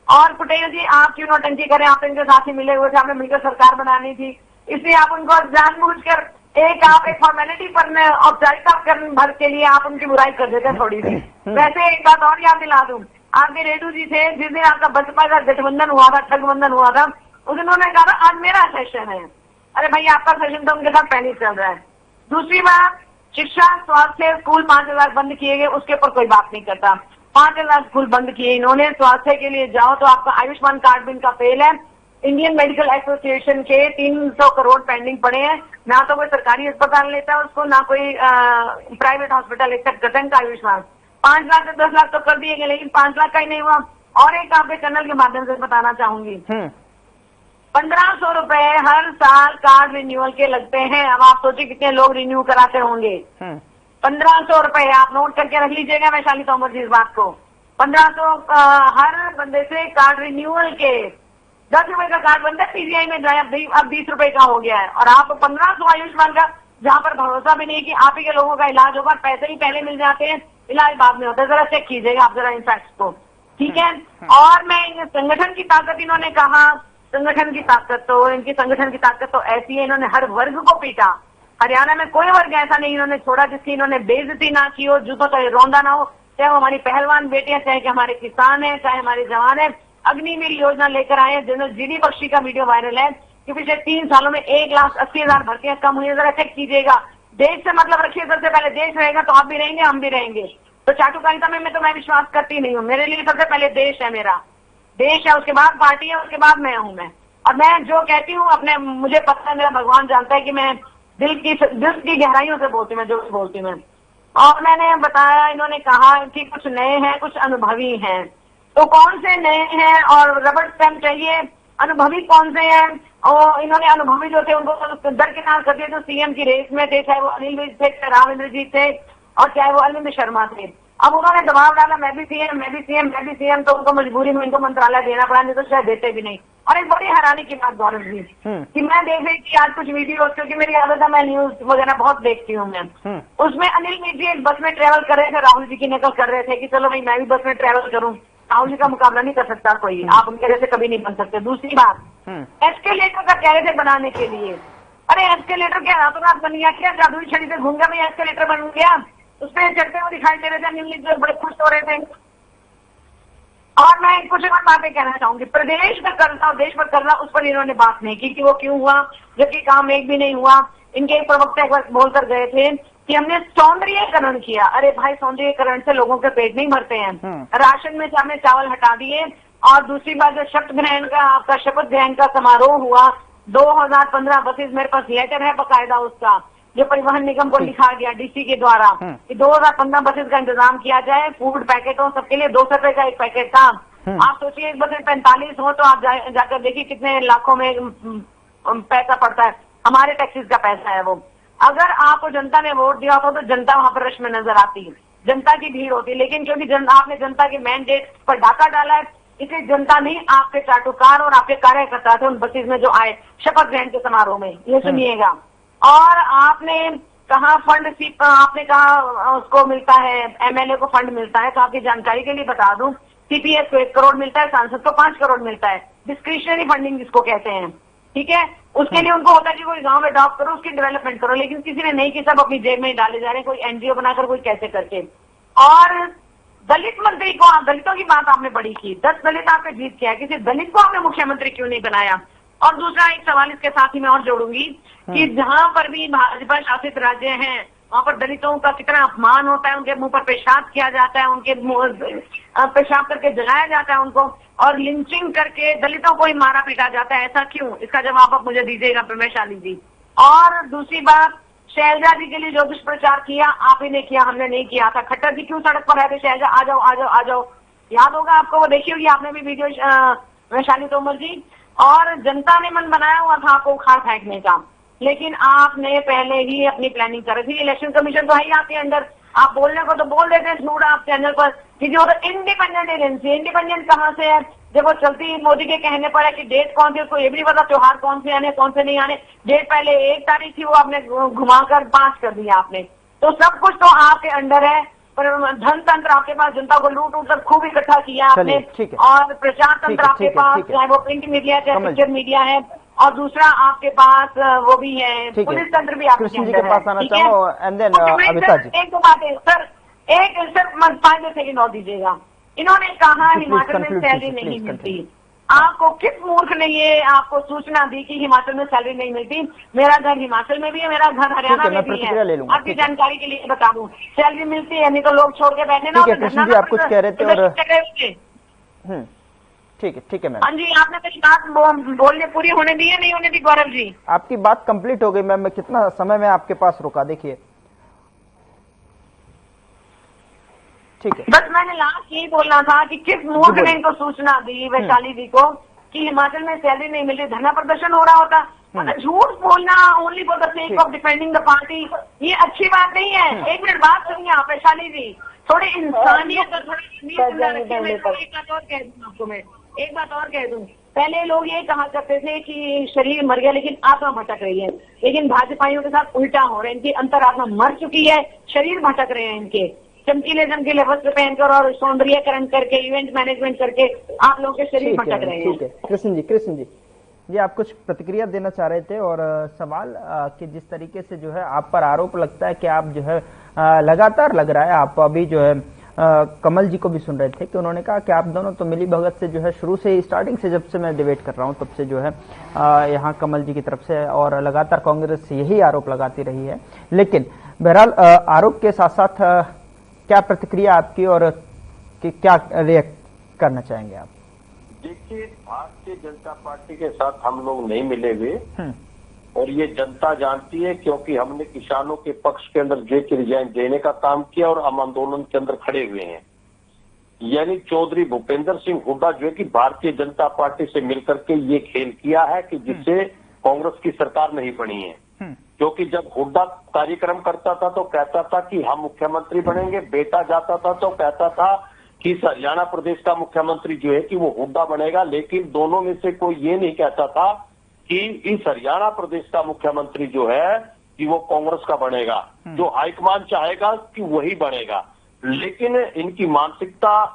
और पटेल जी, आप क्यों नौटंकी करें? आप इनके साथ ही मिले हुए थे, आपने मिलकर सरकार बनानी थी, इसलिए आप उनको जानबूझकर एक फॉर्मेलिटी पर औपचारिकता भर के लिए आप उनकी बुराई कर देते हैं थोड़ी सी। वैसे एक बात और याद दिला दूं, आपके रेडू जी थे, जिस दिन आपका बसपा का गठबंधन हुआ था, ठगबंधन हुआ था, उस दिन उन्होंने कहा आज मेरा सेशन है। अरे भाई, आपका सेशन तो उनके साथ पहले चल रहा है। दूसरी बात, शिक्षा, स्वास्थ्य, स्कूल 5,000 बंद किए गए, उसके ऊपर कोई बात नहीं करता। 5,000 स्कूल बंद किए इन्होंने। स्वास्थ्य के लिए जाओ तो आपका आयुष्मान कार्ड भी इनका फेल है। इंडियन मेडिकल एसोसिएशन के 300 करोड़ पेंडिंग पड़े हैं, ना तो कोई सरकारी अस्पताल लेता है उसको, ना कोई प्राइवेट हॉस्पिटल एक्सेप्ट करता है इनका आयुष्मान। 5 लाख से 10 लाख तो कर दिए गए, लेकिन 5 लाख का ही नहीं हुआ। और एक आपके चैनल के माध्यम से बताना चाहूंगी, 1500 रुपए हर साल कार्ड रिन्यूअल के लगते हैं। अब आप सोचिए कितने लोग रिन्यू कराते होंगे। 1500 रुपए आप नोट करके रख लीजिएगा वैशाली तोमर जी इस बात को। 1500 हर बंदे से कार्ड रिन्यूअल के 10 रुपए का कार्ड बनता है, पीजीआई में जाए अब 20 रुपए का हो गया है। और आप 1500 आयुष्मान का, जहां पर भरोसा भी नहीं कि आप ही के लोगों का इलाज होगा, पैसे ही पहले मिल जाते हैं, इलाज बाद में होता है। जरा चेक कीजिएगा आप जरा इन फैक्ट्स को, ठीक है। और मैं संगठन की ताकत, इन्होंने कहा संगठन की ताकत, तो इनकी संगठन की ताकत तो ऐसी है, इन्होंने हर वर्ग को पीटा। हरियाणा में कोई वर्ग ऐसा नहीं इन्होंने छोड़ा जिसकी इन्होंने बेइज्जती ना की हो, जूतों का रौंदा ना हो, चाहे वो हमारी पहलवान बेटियां, चाहे कि हमारे किसान है, चाहे हमारे जवान है। अग्निवीर योजना लेकर आए हैं, जनरल जीडी बख्शी का वीडियो वायरल है कि पिछले 3 सालों में 1,80,000 भर्तियां कम हुई है। जरा चेक कीजिएगा। देश से मतलब रखिए, सबसे पहले देश रहेगा तो आप भी रहेंगे, हम भी रहेंगे। तो चाटुकारिता में तो मैं विश्वास करती नहीं हूँ। मेरे लिए सबसे पहले देश है, मेरा देश है, उसके बाद पार्टी है, उसके बाद मैं हूँ मैं। और मैं जो कहती हूँ अपने, मुझे पता है, मेरा भगवान जानता है कि मैं दिल की गहराइयों से बोलती हूँ, जो बोलती हूँ मैं। और मैंने बताया, इन्होंने कहा कि कुछ नए हैं, कुछ अनुभवी हैं। तो कौन से नए हैं और रबड़ स्टैम्प चाहिए? अनुभवी कौन से हैं? और इन्होंने अनुभवी जो थे उनको दरकिनार कर दिया, जो सीएम की रेस में थे, चाहे वो अनिल विज थे, चाहे राव इंद्रजीत थे, और चाहे वो अरविंद शर्मा थे। अब उन्होंने दबाव डाला, मैं भी सीएम, मैं भी सीएम, मैं भी सीएम, तो उनको मजबूरी में इनको मंत्रालय देना पड़ा, नहीं तो शायद देते भी नहीं। और एक बड़ी हैरानी की बात गौरव जी कि मैं देख रही थी आज कुछ वीडियो, क्योंकि मेरी आदत है, मैं न्यूज वगैरह बहुत देखती हूँ मैं। उसमें अनिल विज जी एक बस में ट्रेवल कर रहे थे, राहुल जी की नकल कर रहे थे कि चलो भाई मैं भी बस में ट्रेवल करूँ। राहुल जी का मुकाबला नहीं कर सकता कोई, आप उनके जैसे कभी नहीं बन सकते। दूसरी बात, एस्केलेटर का कह रहे थे बनाने के लिए। अरे एस्केलेटर क्या रातों रात बन गया क्या? जादुई छड़ी से घूम गया भाई, एस्केलेटर बन गया। उस पर चढ़ते हुए दिखाई दे रहे थे अनिल विज, बड़े खुश हो रहे थे। और मैं कुछ और बातें कहना चाहूंगी। प्रदेश का कर्जा और देश पर कर्जा, उस पर इन्होंने बात नहीं की कि वो क्यों हुआ, जबकि काम एक भी नहीं हुआ। इनके एक प्रवक्ता एक बार बोलकर गए थे कि हमने सौंदर्यीकरण किया। अरे भाई, सौंदर्यीकरण से लोगों के पेट नहीं भरते हैं। राशन में से हमने चावल हटा दिए। और दूसरी बात, जो शपथ ग्रहण का आपका शपथ ग्रहण का समारोह हुआ, 2015 बसेस, मेरे पास लेटर है बकायदा उसका, जो परिवहन निगम को लिखा गया डीसी के द्वारा कि 2015 बसेस का इंतजाम किया जाए, फूड पैकेट हो सबके लिए, 200 रुपए का एक पैकेट था। आप सोचिए एक बस में 45 हो तो आप जाकर देखिए कितने लाखों में पैसा पड़ता है, हमारे टैक्सेस का पैसा है वो। अगर आपको जनता ने वोट दिया होता तो जनता वहां पर रश में नजर आती है, जनता की भीड़ होती है। लेकिन क्योंकि आपने जनता के मैंडेट पर डाका डाला है, इसलिए जनता नहीं, आपके चाटुकार और आपके कार्यकर्ता थे उन बसेस में जो आए शपथ ग्रहण के समारोह में। ये सुनिएगा। और आपने कहा फंड, आपने कहा उसको मिलता है, एमएलए को फंड मिलता है, तो आपकी जानकारी के लिए बता दूं, सीपीएस को 1 करोड़ मिलता है, सांसद को 5 करोड़ मिलता है। डिस्क्रिशनरी फंडिंग जिसको कहते हैं, ठीक है। उसके लिए उनको होता है कि कोई गांव में अडॉप्ट करो, उसकी डेवलपमेंट करो, लेकिन किसी ने नहीं की, सब अपनी जेब में ही डाले जा रहे हैं, कोई एनजीओ बनाकर, कोई कैसे करके। और दलित मंत्री को, दलितों की बात आपने बड़ी की, 10 दलित आपने जीत किया, किसी दलित को आपने मुख्यमंत्री क्यों नहीं बनाया? और दूसरा एक सवाल इसके साथ ही मैं और जोड़ूंगी कि जहां पर भी भाजपा शासित राज्य हैं, वहां पर दलितों का कितना अपमान होता है, उनके मुंह पर पेशाब किया जाता है, उनके पेशाब करके जलाया जाता है उनको, और लिंचिंग करके दलितों को ही मारा पीटा जाता है। ऐसा क्यों? इसका जवाब आप मुझे दीजिएगा प्रमेशाली जी। और दूसरी बात, शैलजा जी के लिए जो दुष्प्रचार किया आप ही ने किया, हमने नहीं किया था। खट्टर जी क्यों सड़क पर रहते, शैलजा आ जाओ आ जाओ आ जाओ, याद होगा आपको, वो देखी होगी आपने भी वीडियो वैशाली तोमर जी। और जनता ने मन बनाया हुआ था आपको उखाड़ फेंकने का, लेकिन आपने पहले ही अपनी प्लानिंग कर रही थी। इलेक्शन कमीशन तो है ही आपके अंदर, आप बोलने को तो बोल देते हैं झूठ आप चैनल पर कि जो इंडिपेंडेंट एजेंसी, इंडिपेंडेंट कहाँ से है? जब वो चलती मोदी के कहने पर है कि डेट कौन थी, उसको ये भी नहीं पता त्योहार कौन से आने कौन से नहीं आने। डेट पहले 1 तारीख थी, वो आपने घुमाकर 5 कर दिया आपने। तो सब कुछ तो आपके अंडर है, पर धन तंत्र आपके पास, जनता को लूट उठ कर खूब इकट्ठा किया आपने, और प्रचार तंत्र आपके पास, चाहे वो प्रिंट मीडिया चाहे पिक्चर मीडिया है, और दूसरा आपके पास वो भी है, पुलिस तंत्र भी आपके अंदर है, ठीक है। एक दो बातें सर, एक सर 5 सेकंड और दीजिएगा। इन्होंने कहा हिमाचल में सैलरी नहीं मिलती, आपको किस मूर्ख ने ये आपको सूचना दी कि हिमाचल में सैलरी नहीं मिलती? मेरा घर हिमाचल में भी है, मेरा घर हरियाणा में भी है। आपकी जानकारी के लिए बता दूं, सैलरी मिलती है, नहीं तो लोग छोड़ के बैठे ना।
कृष्ण जी, आप कुछ कह रहे थे और ठीक है मैम।
हाँ जी, आपने मेरी बात बोलने पूरी होने दी है, नहीं होने दी गौरव जी?
आपकी बात कंप्लीट हो गई मैम। मैं कितना समय में आपके पास रुका, देखिए ठीक है।
बस मैंने लास्ट यही बोलना था कि किस मूर्ख ने इनको सूचना दी वैशाली जी को कि हिमाचल में सैलरी नहीं मिल रही, धरना प्रदर्शन हो रहा होता। मतलब झूठ बोलना only for the sake of defending the party, ये अच्छी बात नहीं है। एक मिनट बात सुनिए आप वैशाली जी, थोड़े इंसानियत और थोड़ी जिंदा रखिए। मैं तो एक बात और कह दूं आपको, मैं एक बात और कह दूं, पहले लोग ये कहा करते थे कि शरीर मर गया लेकिन आत्मा भटक रही है, लेकिन भाजपाइयों के साथ उल्टा हो रहा है। इनकी अंतरात्मा मर चुकी है, शरीर भटक रहे हैं इनके। चमकीले वस्त्र पहनकर और सौंदर्यकरण करके, इवेंट मैनेजमेंट करके आप लोगों के शरीर भटक रहे हैं।
ठीक है कृष्ण जी आप कुछ प्रतिक्रिया देना चाह रहे थे और सवाल कि जिस तरीके से जो है आप पर आरोप लगता है कि आप जो है लगातार लग रहा है, आप अभी जो है कमल जी को भी सुन रहे थे कि उन्होंने कहा कि आप दोनों तो मिली भगत से जो है शुरू से ही, स्टार्टिंग से जब से मैं डिबेट कर रहा हूं तब से जो है यहाँ कमल जी की तरफ से और लगातार कांग्रेस यही आरोप लगाती रही है। लेकिन बहरहाल आरोप के साथ साथ क्या प्रतिक्रिया आपकी और कि क्या रिएक्ट करना चाहेंगे आप?
देखिए, भारतीय जनता पार्टी के साथ हम लोग नहीं मिले हुए और ये जनता जानती है, क्योंकि हमने किसानों के पक्ष के अंदर जो कि रिजाइन देने का काम किया और हम आंदोलन के अंदर खड़े हुए हैं। यानी चौधरी भूपेंद्र सिंह हुड्डा जो है कि भारतीय जनता पार्टी से मिलकर के ये खेल किया है कि जिससे कांग्रेस की सरकार नहीं बनी है। क्योंकि जब हुड्डा कार्यक्रम करता था तो कहता था कि हम मुख्यमंत्री बनेंगे, बेटा जाता था तो कहता था कि हरियाणा प्रदेश का मुख्यमंत्री जो है कि वो हुड्डा बनेगा, लेकिन दोनों में से कोई ये नहीं कहता था कि इस हरियाणा प्रदेश का मुख्यमंत्री जो है कि वो कांग्रेस का बनेगा, जो हाईकमान चाहेगा कि वही बनेगा। लेकिन इनकी मानसिकता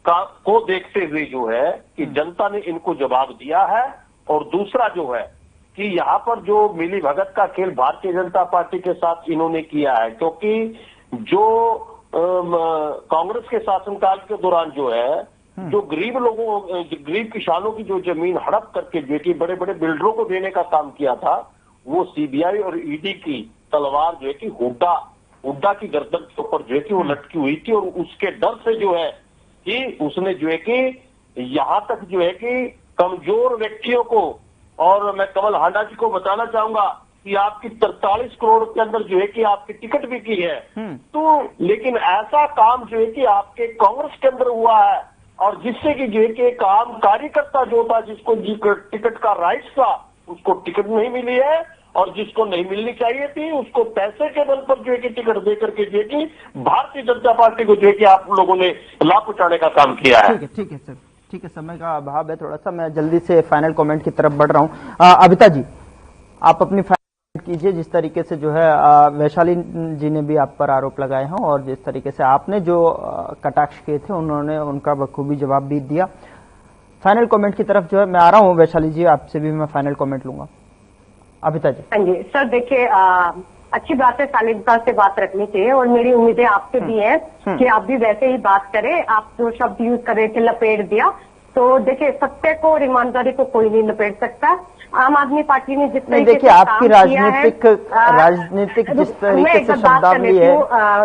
को देखते हुए जो है कि जनता ने इनको जवाब दिया है। और दूसरा जो है कि यहाँ पर जो मिली भगत का खेल भारतीय जनता पार्टी के साथ इन्होंने किया है, क्योंकि जो कांग्रेस के शासनकाल के दौरान जो है जो गरीब किसानों की जो जमीन हड़प करके जो कि बड़े बड़े बिल्डरों को देने का काम किया था, वो सीबीआई और ईडी की तलवार जो है कि हुड्डा की गर्दन के ऊपर जो है कि वो लटकी हुई थी। और उसके डर से जो है कि उसने जो है कि यहाँ तक जो है कि कमजोर व्यक्तियों को, और मैं कमल हांडा जी को बताना चाहूंगा कि आपकी 43 करोड़ के अंदर जो है कि आपकी टिकट भी की है। तो लेकिन ऐसा काम जो है कि आपके कांग्रेस के अंदर हुआ है और जिससे कि जो है कि काम कार्यकर्ता जो था जिसको टिकट का राइट्स था उसको टिकट नहीं मिली है, और जिसको नहीं मिलनी चाहिए थी उसको पैसे के बल पर जो है कि टिकट देकर के जो है कि भारतीय जनता पार्टी को जो है कि आप लोगों ने लाभ पहुंचाने का काम किया है।
ठीक है सर, ठीक है। समय का अभाव है थोड़ा सा, मैं जल्दी से फाइनल कमेंट की तरफ बढ़ रहा हूं। अबिता जी, आप अपनी कीजिए। जिस तरीके से जो है वैशाली जी ने भी आप पर आरोप लगाए हैं और जिस तरीके से आपने जो कटाक्ष किए थे उन्होंने उनका बखूबी जवाब भी दिया। फाइनल कमेंट की तरफ जो है मैं आ रहा हूं। वैशाली जी, आपसे भी मैं फाइनल कमेंट लूंगा। अबिता जी।
हाँ जी सर, देखिए अच्छी बात है शालीनता से बात रखनी चाहिए और मेरी उम्मीदें आपसे भी है कि आप भी वैसे ही बात करें। आप जो शब्द यूज कर रहे थे लपेट दिया, तो देखिए सत्य को और ईमानदारी को कोई नहीं लपेट सकता। आम आदमी पार्टी ने जिस तरीके से
आपकी राजनीतिक जिस तरीके से शब्दावली है,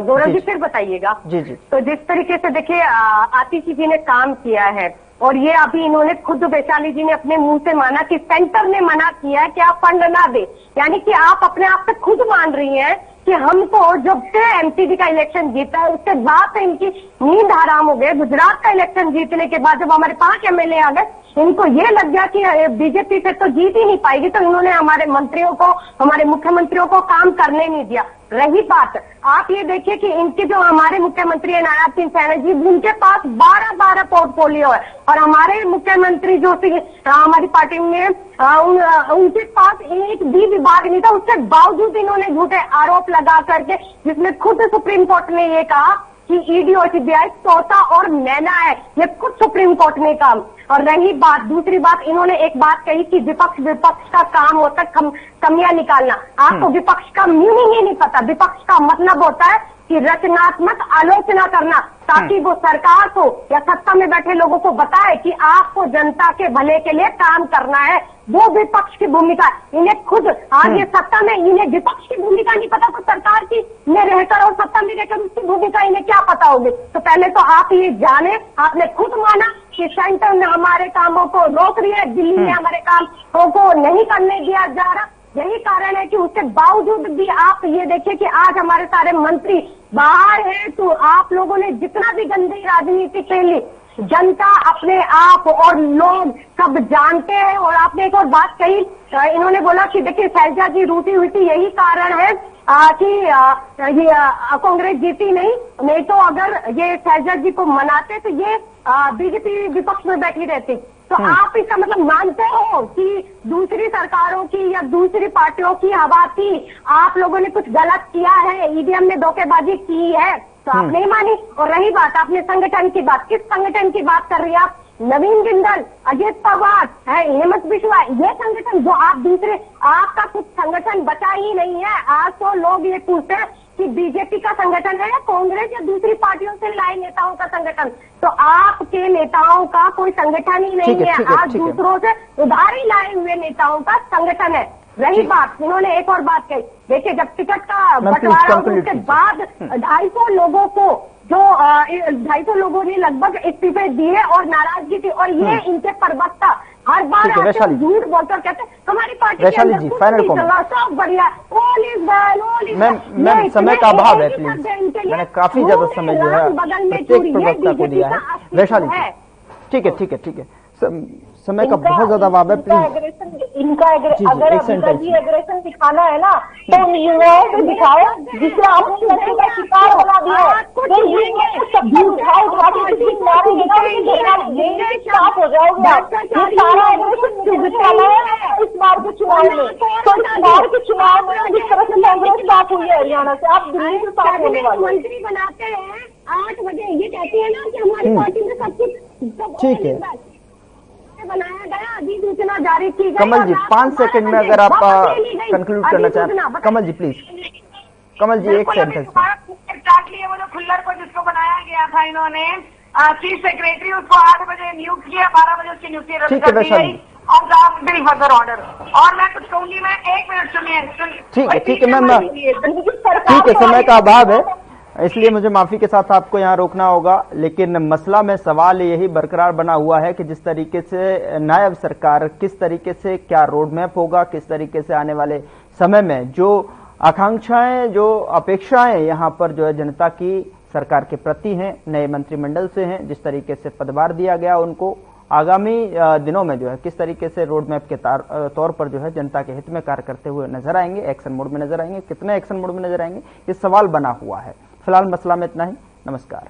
गौरव जी फिर बताइएगा।
जी।
तो जिस तरीके से देखिए आतिशी जी ने काम किया है और ये अभी इन्होंने खुद वैशाली जी ने अपने मुंह से माना कि सेंटर ने मना किया है कि आप फंड ना दे, यानी कि आप अपने आप से खुद मान रही हैं कि हमको जब से एमसीडी का इलेक्शन जीता है उसके बाद से इनकी नींद हराम हो गई। गुजरात का इलेक्शन जीतने के बाद जब हमारे 5 एमएलए आ गए, इनको ये लग गया कि बीजेपी से तो जीत ही नहीं पाएगी, तो इन्होंने हमारे मंत्रियों को, हमारे मुख्यमंत्रियों को काम करने नहीं दिया। रही बात, आप ये देखिए कि इनके जो हमारे मुख्यमंत्री है नायब सिंह सैनी जी, उनके पास 12 पोर्टफोलियो है और हमारे मुख्यमंत्री जो हमारी पार्टी में उनके पास एक भी विभाग नहीं था। उसके बावजूद इन्होंने झूठे आरोप लगा करके, जिसमें खुद सुप्रीम कोर्ट ने ये कहा कि ईडी और सीबीआई तोता और मैना है, ये खुद सुप्रीम कोर्ट ने कहा। और रही बात, दूसरी बात, इन्होंने एक बात कही कि विपक्ष का काम होता है कमियां निकालना। आपको विपक्ष का मीनिंग ही नहीं पता। विपक्ष का मतलब होता है कि रचनात्मक आलोचना करना, ताकि वो सरकार को या सत्ता में बैठे लोगों को बताए कि आपको जनता के भले के लिए काम करना है। वो विपक्ष की भूमिका। इन्हें खुद आज ये सत्ता में इन्हें विपक्ष की भूमिका नहीं पता, तो सरकार की में रहकर और सत्ता में रहकर उसकी भूमिका इन्हें क्या पता होगी। तो पहले तो आप ये जाने, आपने खुद माना कि सेंटर ने हमारे कामों को रोक रही है, दिल्ली में हमारे कामों को नहीं करने दिया जा रहा। यही कारण है कि उसके बावजूद भी आप ये देखिए कि आज हमारे सारे मंत्री बाहर हैं। तो आप लोगों ने जितना भी गंदी राजनीति खेली, जनता अपने आप और लोग सब जानते हैं। और आपने एक और बात कही, इन्होंने बोला कि देखिए शैलजा जी रूठी हुई थी, यही कारण है कि ये कांग्रेस जीती नहीं तो अगर ये शैलजा जी को मनाते तो ये बीजेपी विपक्ष में बैठी रहती। तो आप इसका मतलब मानते हो कि दूसरी सरकारों की या दूसरी पार्टियों की हवा थी, आप लोगों ने कुछ गलत किया है, ईवीएम में धोखेबाजी की है, तो आप नहीं मानी। और रही बात आपने संगठन की बात, किस संगठन की बात कर रही है आप? नवीन जिंदल, अजित पवार है, हेमंत बिश्वा, ये संगठन जो आप दूसरे, आपका कुछ संगठन बचा ही नहीं है। आज तो लोग ये पूछते हैं कि बीजेपी का संगठन है या कांग्रेस या दूसरी पार्टियों से लाए नेताओं का संगठन। तो आपके नेताओं का कोई संगठन ही नहीं है, आज दूसरों से उधारी लाए हुए नेताओं का संगठन है। रही बात, इन्होंने एक और बात कही, देखिए जब टिकट का बंटवारा उसके बाद 250 लोगों को जो 250 लोगों ने लगभग इस्तीफे दिए और नाराजगी थी। और ये इनके प्रवक्ता हर बार झूठ बोलकर कहते हमारी पार्टी
वैशाली जी फाइनल कमेंट।
सब बढ़िया, ऑल इज वेल।
मैम समय का अभाव है, प्लीज। मैंने काफी ज्यादा समय जो है प्रत्येक प्रवक्ता को दिया है। वैशाली जी ठीक है समय का बहुत ज्यादा अभाव है, प्लीज।
इनका अगर एग्रेशन दिखाना है ना तो युवाओं को दिखाओ जिससे आप नशे का शिकार बना दिया है। स्टार्ट हो जाओगे आप, ये सारा एग्रेशन दिखाना है इस बार के चुनाव में। तो इस बार के चुनाव में जिस तरह से कांग्रेस स्टार्ट हुई है हरियाणा से, आप दिल्ली से स्टार्ट होने वाले
मंत्री बनाते हैं 8 बजे, ये कहती है ना कि हमारी पार्टी में सब कुछ
ठीक है।
बनाया गया, अधिसूचना जारी की गई।
कमल जी 5 सेकंड में अगर आप कंक्लूड करना चाहें, कमल जी प्लीज। कमल जी एक सेंटेंस।
एग्जैक्टली वो जो खुल्लर को जिसको बनाया गया था इन्होंने चीफ सेक्रेटरी, उसको 8 बजे नियुक्त किया, 12 बजे उसकी नियुक्ति रद्द कर दी गई और ड्राफ्ट बिल फर्दर ऑर्डर। और मैं कुछ कहूंगी, मैं 1 मिनट सुनिए।
ठीक है मैम, ठीक है समय का अभाव है इसलिए मुझे माफी के साथ आपको यहाँ रोकना होगा। लेकिन मसला में सवाल यही बरकरार बना हुआ है कि जिस तरीके से नायब सरकार, किस तरीके से क्या रोड मैप होगा, किस तरीके से आने वाले समय में जो आकांक्षाएं, जो अपेक्षाएं यहाँ पर जो है जनता की सरकार के प्रति हैं, नए मंत्रिमंडल से हैं, जिस तरीके से पदभार दिया गया उनको, आगामी दिनों में जो है किस तरीके से रोड मैप के तौर पर जो है जनता के हित में कार्य करते हुए नजर आएंगे, एक्शन मोड में नजर आएंगे, कितने एक्शन मोड में नजर आएंगे, ये सवाल बना हुआ है। फिलहाल मसला में इतना ही। नमस्कार।